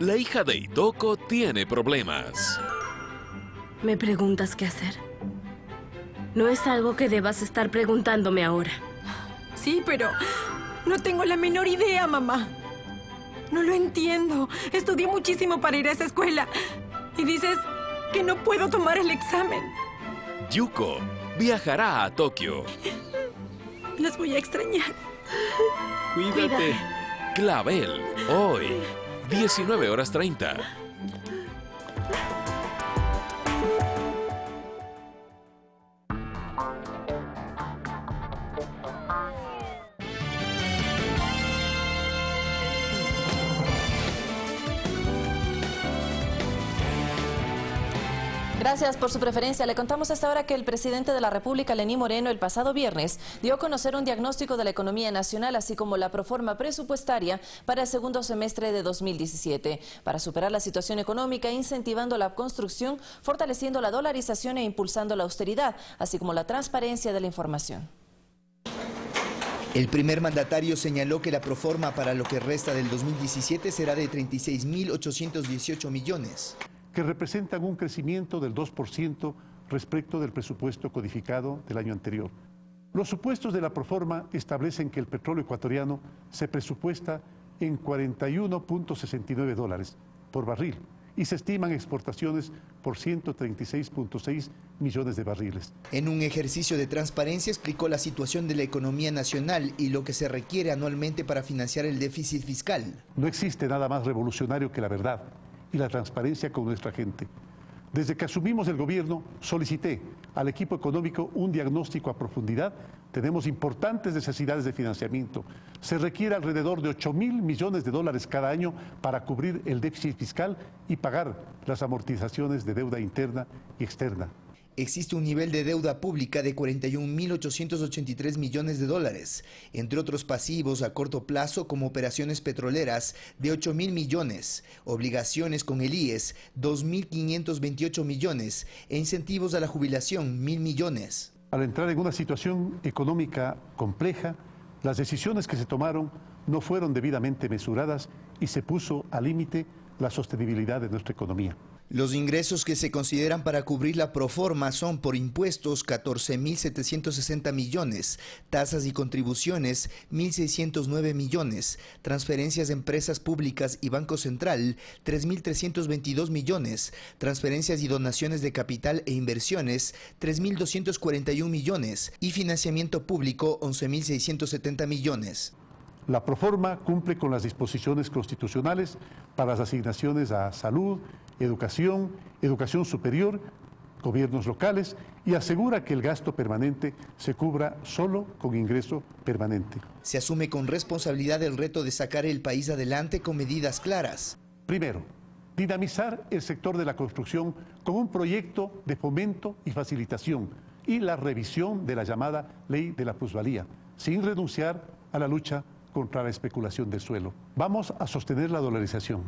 la hija de Itoko tiene problemas. ¿Me preguntas qué hacer? No es algo que debas estar preguntándome ahora. Sí, pero no tengo la menor idea, mamá. No lo entiendo. Estudié muchísimo para ir a esa escuela. Y dices que no puedo tomar el examen. Yuko viajará a Tokio. Las voy a extrañar. Cuídate. Clavel, hoy, 19:30. Gracias por su preferencia. Le contamos hasta ahora que el presidente de la República, Lenín Moreno, el pasado viernes dio a conocer un diagnóstico de la economía nacional, así como la proforma presupuestaria para el segundo semestre de 2017, para superar la situación económica, incentivando la construcción, fortaleciendo la dolarización e impulsando la austeridad, así como la transparencia de la información. El primer mandatario señaló que la proforma para lo que resta del 2017 será de 36.818 millones. Que representan un crecimiento del 2% respecto del presupuesto codificado del año anterior. Los supuestos de la proforma establecen que el petróleo ecuatoriano se presupuesta en $41.69 por barril y se estiman exportaciones por 136.6 millones de barriles. En un ejercicio de transparencia explicó la situación de la economía nacional y lo que se requiere anualmente para financiar el déficit fiscal. No existe nada más revolucionario que la verdad y la transparencia con nuestra gente. Desde que asumimos el gobierno, solicité al equipo económico un diagnóstico a profundidad. Tenemos importantes necesidades de financiamiento. Se requiere alrededor de 8.000 millones de dólares cada año para cubrir el déficit fiscal y pagar las amortizaciones de deuda interna y externa. Existe un nivel de deuda pública de 41.883 millones de dólares, entre otros pasivos a corto plazo como operaciones petroleras de 8.000 millones, obligaciones con el IES 2.528 millones e incentivos a la jubilación 1.000 millones. Al entrar en una situación económica compleja, las decisiones que se tomaron no fueron debidamente mesuradas y se puso al límite la sostenibilidad de nuestra economía. Los ingresos que se consideran para cubrir la proforma son por impuestos 14.760 millones, tasas y contribuciones 1.609 millones, transferencias de empresas públicas y Banco Central 3.322 millones, transferencias y donaciones de capital e inversiones 3.241 millones y financiamiento público 11.670 millones. La proforma cumple con las disposiciones constitucionales para las asignaciones a salud, educación, educación superior, gobiernos locales y asegura que el gasto permanente se cubra solo con ingreso permanente. Se asume con responsabilidad el reto de sacar el país adelante con medidas claras. Primero, dinamizar el sector de la construcción con un proyecto de fomento y facilitación y la revisión de la llamada ley de la plusvalía, sin renunciar a la lucha contra la especulación del suelo. Vamos a sostener la dolarización,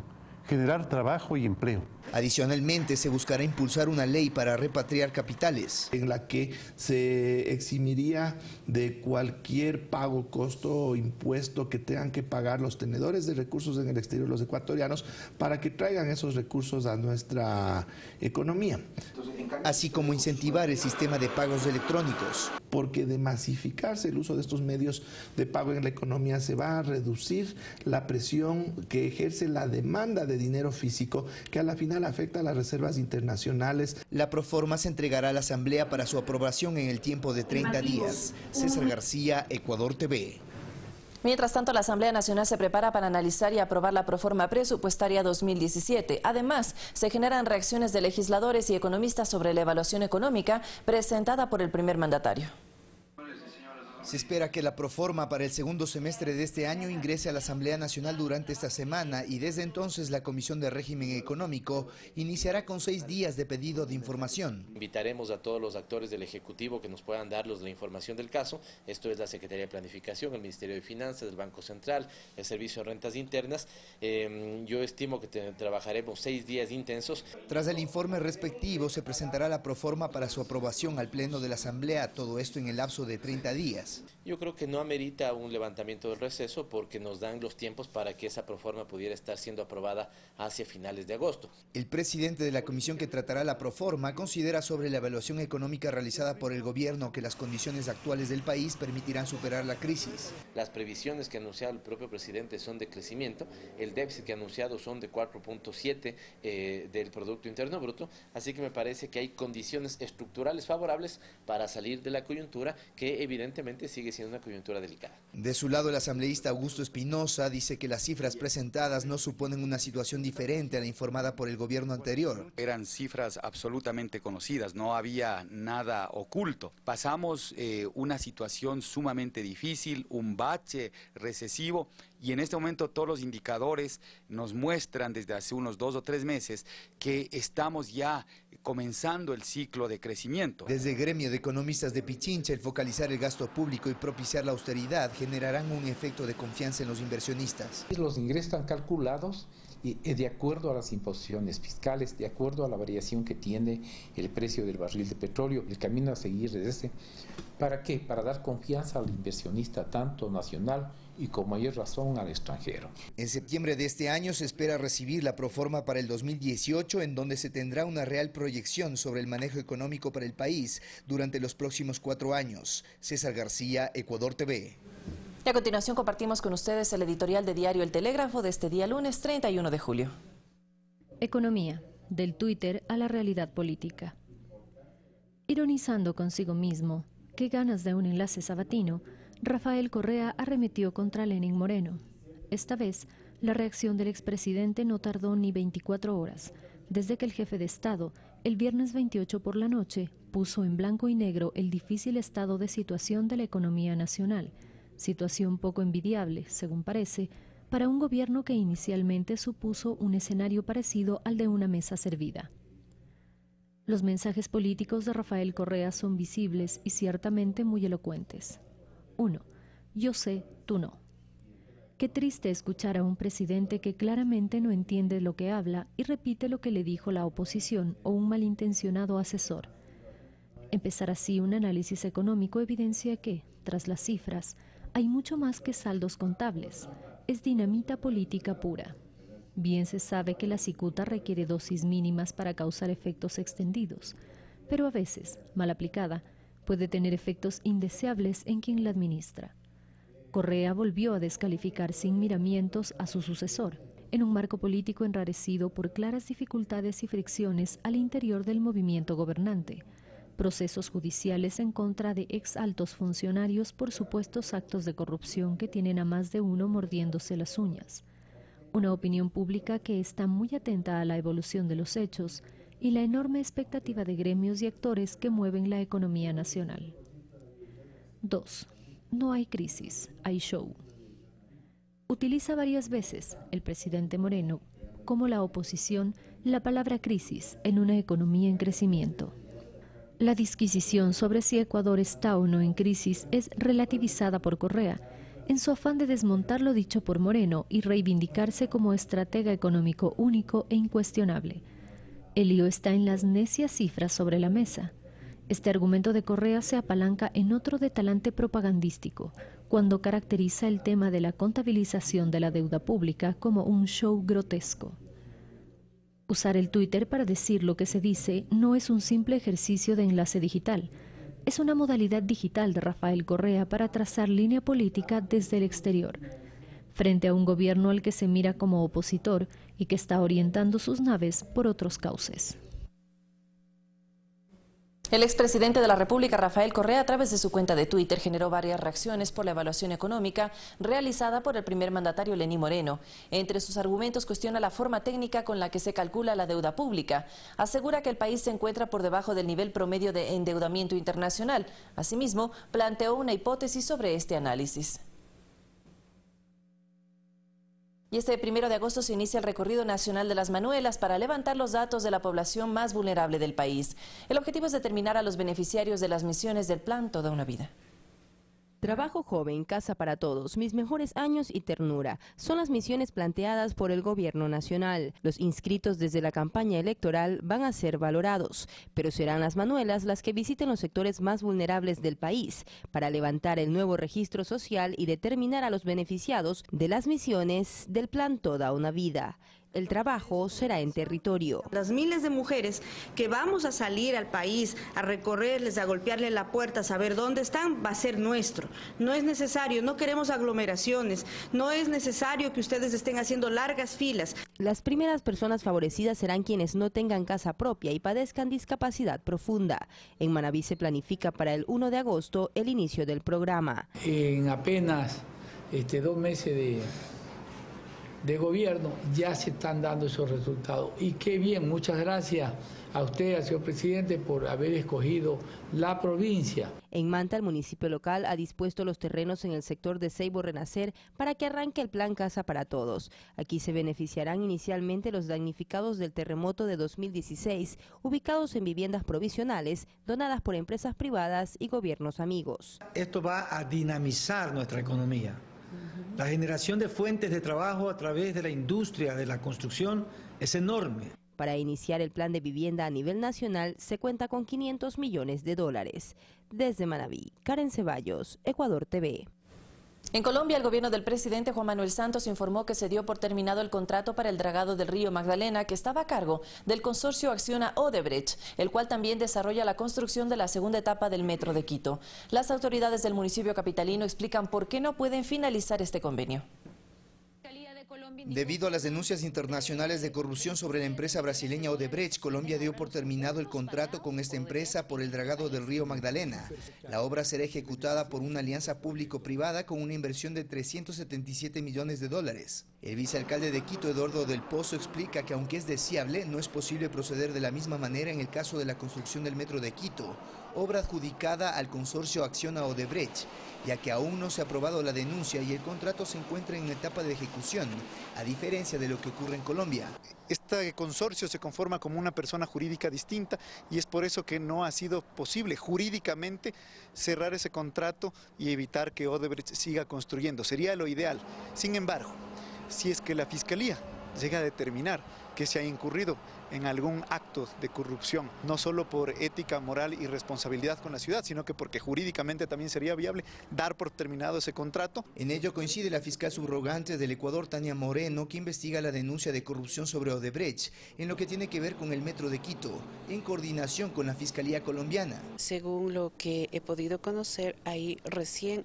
generar trabajo y empleo. Adicionalmente, se buscará impulsar una ley para repatriar capitales, en la que se eximiría de cualquier pago, costo o impuesto que tengan que pagar los tenedores de recursos en el exterior, los ecuatorianos, para que traigan esos recursos a nuestra economía. Así como incentivar el sistema de pagos electrónicos. Porque de masificarse el uso de estos medios de pago en la economía se va a reducir la presión que ejerce la demanda de dinero físico, que a la final afecta a las reservas internacionales. La proforma se entregará a la Asamblea para su aprobación en el tiempo de 30 días. César García, Ecuador TV. Mientras tanto, la Asamblea Nacional se prepara para analizar y aprobar la proforma presupuestaria 2017. Además, se generan reacciones de legisladores y economistas sobre la evaluación económica presentada por el primer mandatario. Se espera que la proforma para el segundo semestre de este año ingrese a la Asamblea Nacional durante esta semana y desde entonces la Comisión de Régimen Económico iniciará con 6 días de pedido de información. Invitaremos a todos los actores del Ejecutivo que nos puedan darnos la información del caso. Esto es la Secretaría de Planificación, el Ministerio de Finanzas, el Banco Central, el Servicio de Rentas Internas. Yo estimo que trabajaremos 6 días intensos. Tras el informe respectivo se presentará la proforma para su aprobación al Pleno de la Asamblea, todo esto en el lapso de 30 días. Yo creo que no amerita un levantamiento del receso porque nos dan los tiempos para que esa proforma pudiera estar siendo aprobada hacia finales de agosto. El presidente de la comisión que tratará la proforma considera sobre la evaluación económica realizada por el gobierno que las condiciones actuales del país permitirán superar la crisis. Las previsiones que ha anunciado el propio presidente son de crecimiento, el déficit que ha anunciado son de 4.7 del Producto Interno Bruto, así que me parece que hay condiciones estructurales favorables para salir de la coyuntura que evidentemente sigue siendo una coyuntura delicada. De su lado, el asambleísta Augusto Espinosa dice que las cifras presentadas no suponen una situación diferente a la informada por el gobierno anterior. Eran cifras absolutamente conocidas, no había nada oculto. Pasamos una situación sumamente difícil, un bache recesivo, y en este momento todos los indicadores nos muestran desde hace unos 2 o 3 meses que estamos ya comenzando el ciclo de crecimiento. Desde el gremio de economistas de Pichincha, el focalizar el gasto público y propiciar la austeridad generarán un efecto de confianza en los inversionistas. Los ingresos están calculados de acuerdo a las imposiciones fiscales, de acuerdo a la variación que tiene el precio del barril de petróleo. El camino a seguir es ese. ¿Para qué? Para dar confianza al inversionista, tanto nacional y con mayor razón al extranjero. En septiembre de este año se espera recibir la proforma para el 2018, en donde se tendrá una real proyección sobre el manejo económico para el país durante los próximos 4 años. César García, Ecuador TV. Y a continuación compartimos con ustedes el editorial de Diario El Telégrafo de este día lunes 31 de julio. Economía, del Twitter a la realidad política. Ironizando consigo mismo, qué ganas de un enlace sabatino, Rafael Correa arremetió contra Lenín Moreno. Esta vez, la reacción del expresidente no tardó ni 24 horas, desde que el jefe de Estado, el viernes 28 por la noche, puso en blanco y negro el difícil estado de situación de la economía nacional, situación poco envidiable, según parece, para un gobierno que inicialmente supuso un escenario parecido al de una mesa servida. Los mensajes políticos de Rafael Correa son visibles y ciertamente muy elocuentes. 1. Yo sé, tú no. Qué triste escuchar a un presidente que claramente no entiende lo que habla y repite lo que le dijo la oposición o un malintencionado asesor. Empezar así un análisis económico evidencia que, tras las cifras, hay mucho más que saldos contables. Es dinamita política pura. Bien se sabe que la cicuta requiere dosis mínimas para causar efectos extendidos, pero a veces, mal aplicada, puede tener efectos indeseables en quien la administra. Correa volvió a descalificar sin miramientos a su sucesor, en un marco político enrarecido por claras dificultades y fricciones al interior del movimiento gobernante, procesos judiciales en contra de ex altos funcionarios por supuestos actos de corrupción que tienen a más de uno mordiéndose las uñas, una opinión pública que está muy atenta a la evolución de los hechos y la enorme expectativa de gremios y actores que mueven la economía nacional. 2. No hay crisis, hay show. Utiliza varias veces el presidente Moreno, como la oposición, la palabra crisis en una economía en crecimiento. La disquisición sobre si Ecuador está o no en crisis es relativizada por Correa, en su afán de desmontar lo dicho por Moreno y reivindicarse como estratega económico único e incuestionable. El lío está en las necias cifras sobre la mesa. Este argumento de Correa se apalanca en otro de talante propagandístico, cuando caracteriza el tema de la contabilización de la deuda pública como un show grotesco. Usar el Twitter para decir lo que se dice no es un simple ejercicio de enlace digital. Es una modalidad digital de Rafael Correa para trazar línea política desde el exterior, frente a un gobierno al que se mira como opositor y que está orientando sus naves por otros cauces. El expresidente de la República, Rafael Correa, a través de su cuenta de Twitter, generó varias reacciones por la evaluación económica realizada por el primer mandatario Lenín Moreno. Entre sus argumentos cuestiona la forma técnica con la que se calcula la deuda pública. Asegura que el país se encuentra por debajo del nivel promedio de endeudamiento internacional. Asimismo, planteó una hipótesis sobre este análisis. Y este 1 de agosto se inicia el recorrido nacional de las Manuelas para levantar los datos de la población más vulnerable del país. El objetivo es determinar a los beneficiarios de las misiones del plan Toda una Vida. Trabajo joven, casa para todos, mis mejores años y ternura. Son las misiones planteadas por el gobierno nacional. Los inscritos desde la campaña electoral van a ser valorados, pero serán las Manuelas las que visiten los sectores más vulnerables del país para levantar el nuevo registro social y determinar a los beneficiados de las misiones del plan Toda una Vida. El trabajo será en territorio. Las miles de mujeres que vamos a salir al país a recorrerles, a golpearles la puerta, a saber dónde están, va a ser nuestro. No es necesario, no queremos aglomeraciones, no es necesario que ustedes estén haciendo largas filas. Las primeras personas favorecidas serán quienes no tengan casa propia y padezcan discapacidad profunda. En Manabí se planifica para el 1 de agosto el inicio del programa. En apenas 2 meses de gobierno ya se están dando esos resultados. Y qué bien, muchas gracias a usted, señor presidente, por haber escogido la provincia. En Manta, el municipio local ha dispuesto los terrenos en el sector de Ceibo Renacer para que arranque el plan Casa para Todos. Aquí se beneficiarán inicialmente los damnificados del terremoto de 2016, ubicados en viviendas provisionales donadas por empresas privadas y gobiernos amigos. Esto va a dinamizar nuestra economía. La generación de fuentes de trabajo a través de la industria de la construcción es enorme. Para iniciar el plan de vivienda a nivel nacional se cuenta con $500 millones. Desde Manabí, Karen Ceballos, Ecuador TV. En Colombia, el gobierno del presidente Juan Manuel Santos informó que se dio por terminado el contrato para el dragado del río Magdalena, que estaba a cargo del consorcio Acciona Odebrecht, el cual también desarrolla la construcción de la segunda etapa del metro de Quito. Las autoridades del municipio capitalino explican por qué no pueden finalizar este convenio. Debido a las denuncias internacionales de corrupción sobre la empresa brasileña Odebrecht, Colombia dio por terminado el contrato con esta empresa por el dragado del río Magdalena. La obra será ejecutada por una alianza público-privada con una inversión de $377 millones. El vicealcalde de Quito, Eduardo del Pozo, explica que aunque es deseable, no es posible proceder de la misma manera en el caso de la construcción del metro de Quito, obra adjudicada al consorcio Acciona Odebrecht, ya que aún no se ha aprobado la denuncia y el contrato se encuentra en etapa de ejecución, a diferencia de lo que ocurre en Colombia. Este consorcio se conforma como una persona jurídica distinta y es por eso que no ha sido posible jurídicamente cerrar ese contrato y evitar que Odebrecht siga construyendo. Sería lo ideal. Sin embargo, si es que la Fiscalía llega a determinar que se ha incurrido en algún acto de corrupción, no solo por ética, moral y responsabilidad con la ciudad, sino que porque jurídicamente también sería viable dar por terminado ese contrato. En ello coincide la fiscal subrogante del Ecuador, Tania Moreno, que investiga la denuncia de corrupción sobre Odebrecht en lo que tiene que ver con el metro de Quito, en coordinación con la Fiscalía colombiana. Según lo que he podido conocer, ahí recién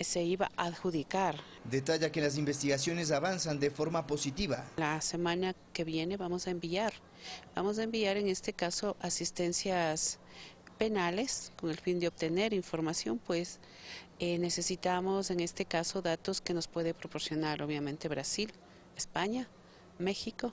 se iba a adjudicar. Detalla que las investigaciones avanzan de forma positiva. La semana que viene vamos a enviar en este caso asistencias penales con el fin de obtener información, pues necesitamos en este caso datos que nos puede proporcionar obviamente Brasil, España, México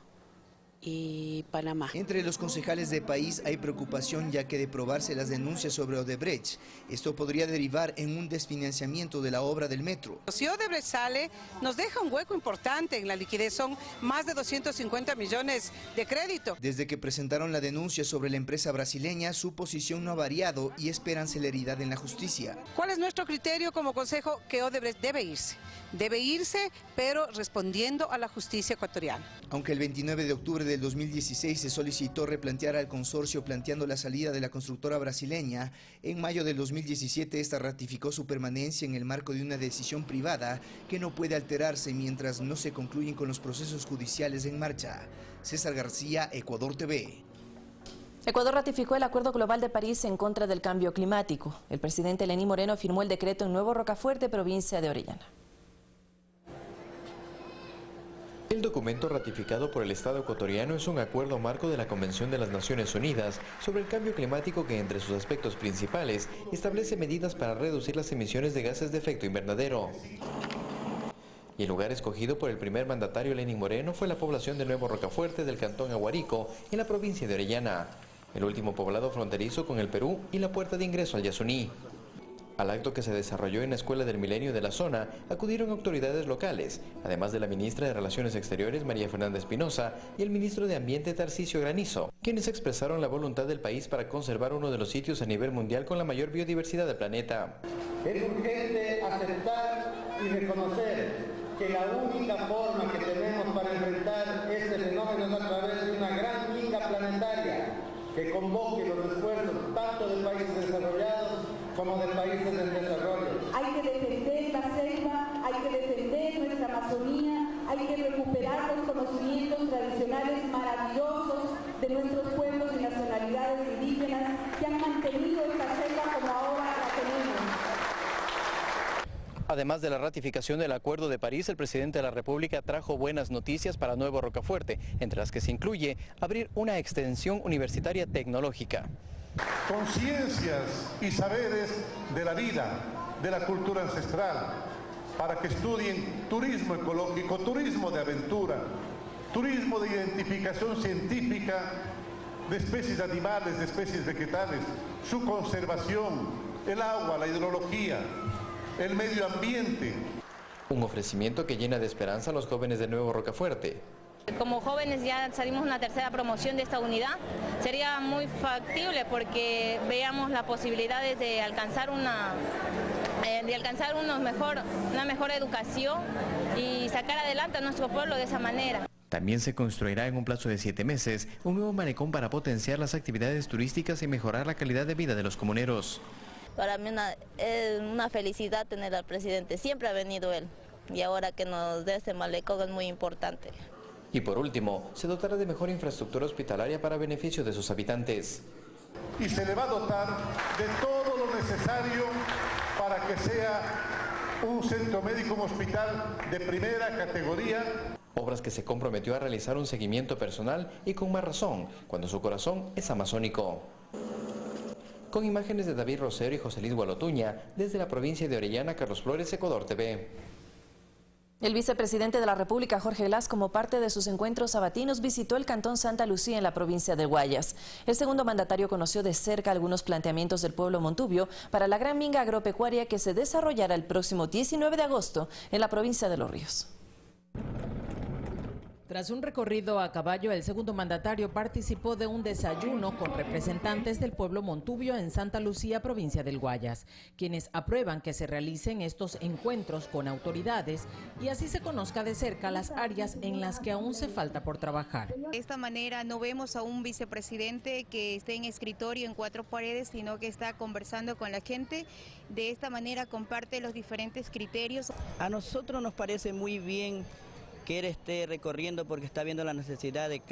y Panamá. Entre los concejales del país hay preocupación, ya que de probarse las denuncias sobre Odebrecht, esto podría derivar en un desfinanciamiento de la obra del metro. Si Odebrecht sale, nos deja un hueco importante en la liquidez, son más de 250 millones de crédito. Desde que presentaron la denuncia sobre la empresa brasileña, su posición no ha variado y esperan celeridad en la justicia. ¿Cuál es nuestro criterio como consejo? Que Odebrecht debe irse, pero respondiendo a la justicia ecuatoriana. Aunque el 29 de octubre del 2016 se solicitó replantear al consorcio planteando la salida de la constructora brasileña, en mayo del 2017 esta ratificó su permanencia en el marco de una decisión privada que no puede alterarse mientras no se concluyen con los procesos judiciales en marcha. César García, Ecuador TV. Ecuador ratificó el Acuerdo Global de París en contra del cambio climático. El presidente Lenín Moreno firmó el decreto en Nuevo Rocafuerte, provincia de Orellana. El documento ratificado por el Estado ecuatoriano es un acuerdo marco de la Convención de las Naciones Unidas sobre el cambio climático que, entre sus aspectos principales, establece medidas para reducir las emisiones de gases de efecto invernadero. Y el lugar escogido por el primer mandatario Lenín Moreno fue la población de Nuevo Rocafuerte del cantón Aguarico, en la provincia de Orellana, el último poblado fronterizo con el Perú y la puerta de ingreso al Yasuní. Al acto que se desarrolló en la Escuela del Milenio de la zona acudieron autoridades locales, además de la ministra de Relaciones Exteriores María Fernanda Espinosa y el ministro de Ambiente Tarcisio Granizo, quienes expresaron la voluntad del país para conservar uno de los sitios a nivel mundial con la mayor biodiversidad del planeta. Es urgente aceptar y reconocer que la única forma que tenemos para enfrentar este fenómeno es a través de una gran minga planetaria que convoque los esfuerzos tanto de países desarrollados como de países en desarrollo. Hay que defender la selva, hay que defender nuestra Amazonía, hay que recuperar los conocimientos tradicionales maravillosos de nuestros pueblos y nacionalidades indígenas que han mantenido esta selva como ahora la tenemos. Además de la ratificación del Acuerdo de París, el presidente de la República trajo buenas noticias para Nuevo Rocafuerte, entre las que se incluye abrir una extensión universitaria tecnológica. Conciencias y saberes de la vida, de la cultura ancestral, para que estudien turismo ecológico, turismo de aventura, turismo de identificación científica de especies animales, de especies vegetales, su conservación, el agua, la hidrología, el medio ambiente. Un ofrecimiento que llena de esperanza a los jóvenes de Nuevo Rocafuerte. Como jóvenes ya salimos una tercera promoción de esta unidad, sería muy factible porque veamos las posibilidades de alcanzar una mejor educación y sacar adelante a nuestro pueblo de esa manera. También se construirá en un plazo de 7 meses un nuevo malecón para potenciar las actividades turísticas y mejorar la calidad de vida de los comuneros. Para mí es una felicidad tener al presidente, siempre ha venido él y ahora que nos dé ese malecón es muy importante. Y por último, se dotará de mejor infraestructura hospitalaria para beneficio de sus habitantes. Y se le va a dotar de todo lo necesario para que sea un centro médico, un hospital de primera categoría. Obras que se comprometió a realizar un seguimiento personal y con más razón, cuando su corazón es amazónico. Con imágenes de David Rosero y José Luis Gualotuña, desde la provincia de Orellana, Carlos Flores, Ecuador TV. El vicepresidente de la República, Jorge Glass, como parte de sus encuentros sabatinos, visitó el cantón Santa Lucía en la provincia de Guayas. El segundo mandatario conoció de cerca algunos planteamientos del pueblo montubio para la gran minga agropecuaria que se desarrollará el próximo 19 de agosto en la provincia de Los Ríos. Tras un recorrido a caballo, el segundo mandatario participó de un desayuno con representantes del pueblo montubio en Santa Lucía, provincia del Guayas, quienes aprueban que se realicen estos encuentros con autoridades y así se conozca de cerca las áreas en las que aún se falta por trabajar. De esta manera no vemos a un vicepresidente que esté en escritorio en 4 paredes, sino que está conversando con la gente. De esta manera comparte los diferentes criterios. A nosotros nos parece muy bien que él esté recorriendo porque está viendo la necesidad de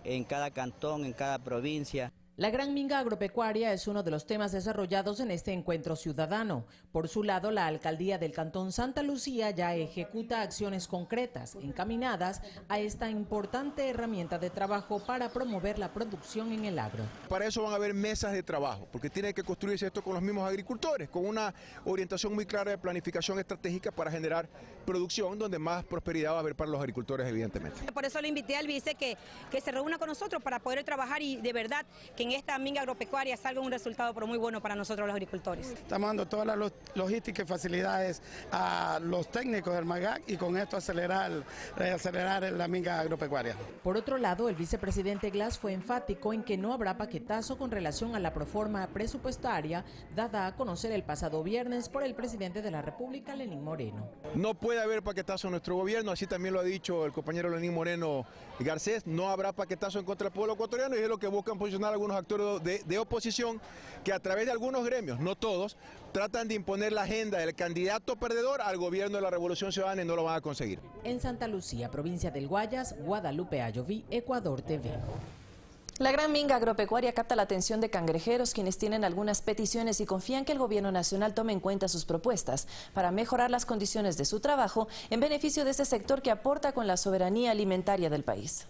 en cada cantón, en cada provincia. La gran minga agropecuaria es uno de los temas desarrollados en este encuentro ciudadano. Por su lado, la alcaldía del cantón Santa Lucía ya ejecuta acciones concretas encaminadas a esta importante herramienta de trabajo para promover la producción en el agro. Para eso van a haber mesas de trabajo, porque tiene que construirse esto con los mismos agricultores, con una orientación muy clara de planificación estratégica para generar producción donde más prosperidad va a haber para los agricultores, evidentemente. Por eso le invité al vice que se reúna con nosotros para poder trabajar y de verdad que en esta minga agropecuaria salga un resultado pero muy bueno para nosotros los agricultores. Estamos dando todas las logísticas y facilidades a los técnicos del MAGAC y con esto acelerar la minga agropecuaria. Por otro lado, el vicepresidente Glass fue enfático en que no habrá paquetazo con relación a la proforma presupuestaria dada a conocer el pasado viernes por el presidente de la República, Lenín Moreno. No puede haber paquetazo en nuestro gobierno, así también lo ha dicho el compañero Lenín Moreno Garcés, no habrá paquetazo en contra del pueblo ecuatoriano y es lo que buscan posicionar algunos actores de oposición que a través de algunos gremios, no todos, tratan de imponer la agenda del candidato perdedor al gobierno de la Revolución Ciudadana y no lo van a conseguir. En Santa Lucía, provincia del Guayas, Guadalupe Ayoví, Ecuador TV. La Gran Minga Agropecuaria capta la atención de cangrejeros, quienes tienen algunas peticiones y confían que el gobierno nacional tome en cuenta sus propuestas para mejorar las condiciones de su trabajo en beneficio de este sector que aporta con la soberanía alimentaria del país.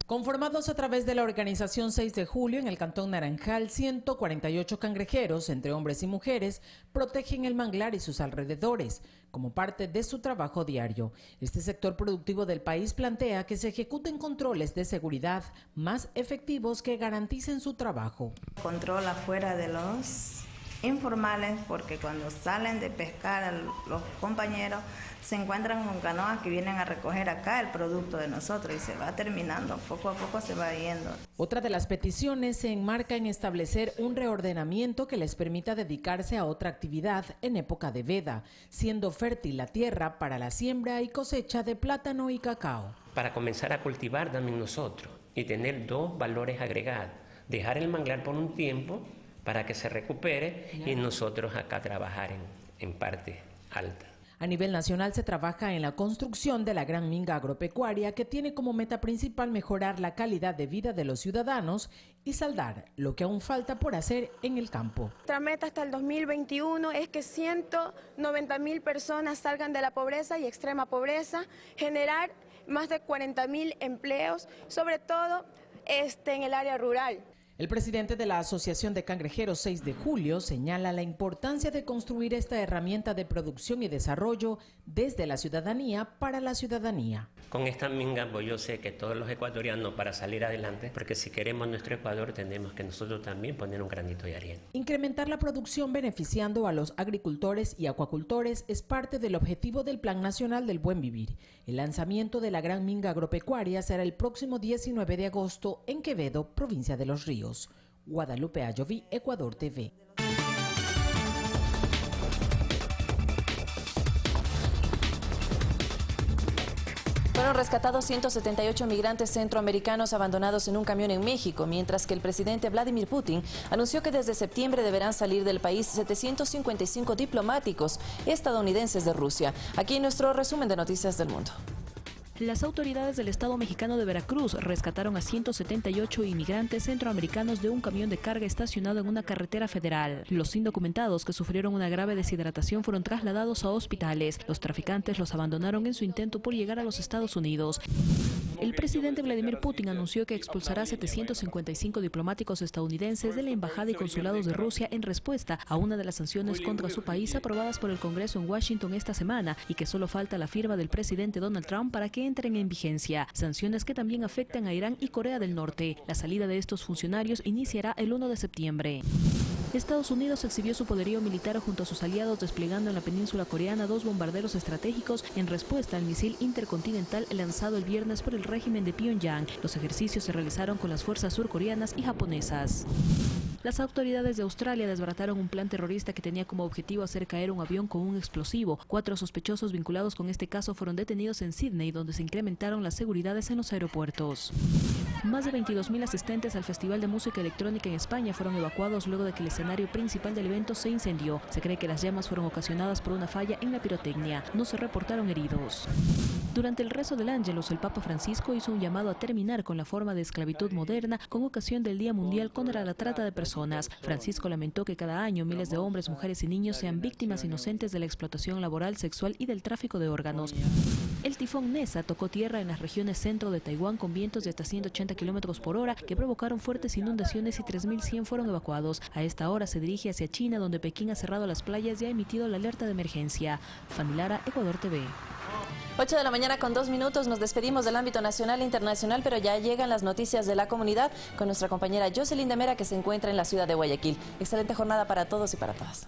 Conformados a través de la organización 6 de julio en el Cantón Naranjal, 148 cangrejeros, entre hombres y mujeres, protegen el manglar y sus alrededores, como parte de su trabajo diario. Este sector productivo del país plantea que se ejecuten controles de seguridad más efectivos que garanticen su trabajo. Control afuera de los informales, porque cuando salen de pescar los compañeros se encuentran con canoas que vienen a recoger acá el producto de nosotros y se va terminando, poco a poco se va yendo. Otra de las peticiones se enmarca en establecer un reordenamiento que les permita dedicarse a otra actividad en época de veda, siendo fértil la tierra para la siembra y cosecha de plátano y cacao. Para comenzar a cultivar también nosotros y tener dos valores agregados, dejar el manglar por un tiempo para que se recupere y nosotros acá trabajar en parte alta. A nivel nacional se trabaja en la construcción de la Gran Minga Agropecuaria, que tiene como meta principal mejorar la calidad de vida de los ciudadanos y saldar lo que aún falta por hacer en el campo. Nuestra meta hasta el 2021 es que 190.000 personas salgan de la pobreza y extrema pobreza, generar más de 40.000 empleos, sobre todo en el área rural. El presidente de la Asociación de Cangrejeros 6 de julio señala la importancia de construir esta herramienta de producción y desarrollo desde la ciudadanía para la ciudadanía. Con esta minga, pues yo sé que todos los ecuatorianos, para salir adelante, porque si queremos nuestro Ecuador tenemos que nosotros también poner un granito de arena. Incrementar la producción beneficiando a los agricultores y acuacultores es parte del objetivo del Plan Nacional del Buen Vivir. El lanzamiento de la Gran Minga Agropecuaria será el próximo 19 de agosto en Quevedo, provincia de Los Ríos. Guadalupe Ayoví, Ecuador TV. Fueron rescatados 178 migrantes centroamericanos abandonados en un camión en México, mientras que el presidente Vladimir Putin anunció que desde septiembre deberán salir del país 755 diplomáticos estadounidenses de Rusia. Aquí nuestro resumen de Noticias del Mundo. Las autoridades del estado mexicano de Veracruz rescataron a 178 inmigrantes centroamericanos de un camión de carga estacionado en una carretera federal. Los indocumentados que sufrieron una grave deshidratación fueron trasladados a hospitales. Los traficantes los abandonaron en su intento por llegar a los Estados Unidos. El presidente Vladimir Putin anunció que expulsará 755 diplomáticos estadounidenses de la embajada y consulados de Rusia en respuesta a una de las sanciones contra su país aprobadas por el Congreso en Washington esta semana y que solo falta la firma del presidente Donald Trump para que entren en vigencia. Sanciones que también afectan a Irán y Corea del Norte. La salida de estos funcionarios iniciará el 1 de septiembre. Estados Unidos exhibió su poderío militar junto a sus aliados desplegando en la península coreana 2 bombarderos estratégicos en respuesta al misil intercontinental lanzado el viernes por el régimen de Pyongyang. Los ejercicios se realizaron con las fuerzas surcoreanas y japonesas. Las autoridades de Australia desbarataron un plan terrorista que tenía como objetivo hacer caer un avión con un explosivo. 4 sospechosos vinculados con este caso fueron detenidos en Sydney, donde se incrementaron las seguridades en los aeropuertos. Más de 22.000 asistentes al Festival de Música Electrónica en España fueron evacuados luego de que el escenario principal del evento se incendió. Se cree que las llamas fueron ocasionadas por una falla en la pirotecnia. No se reportaron heridos. Durante el rezo del Ángelus, el Papa Francisco hizo un llamado a terminar con la forma de esclavitud moderna con ocasión del Día Mundial contra la Trata de Personas. Francisco lamentó que cada año miles de hombres, mujeres y niños sean víctimas inocentes de la explotación laboral, sexual y del tráfico de órganos. El tifón Nessa tocó tierra en las regiones centro de Taiwán con vientos de hasta 180 kilómetros por hora que provocaron fuertes inundaciones y 3.100 fueron evacuados. A esta hora se dirige hacia China, donde Pekín ha cerrado las playas y ha emitido la alerta de emergencia. Fanny Lara, Ecuador TV. 8 de la mañana con 2 minutos, nos despedimos del ámbito nacional e internacional, pero ya llegan las noticias de la comunidad con nuestra compañera Jocelyn de Mera, que se encuentra en la ciudad de Guayaquil. Excelente jornada para todos y para todas.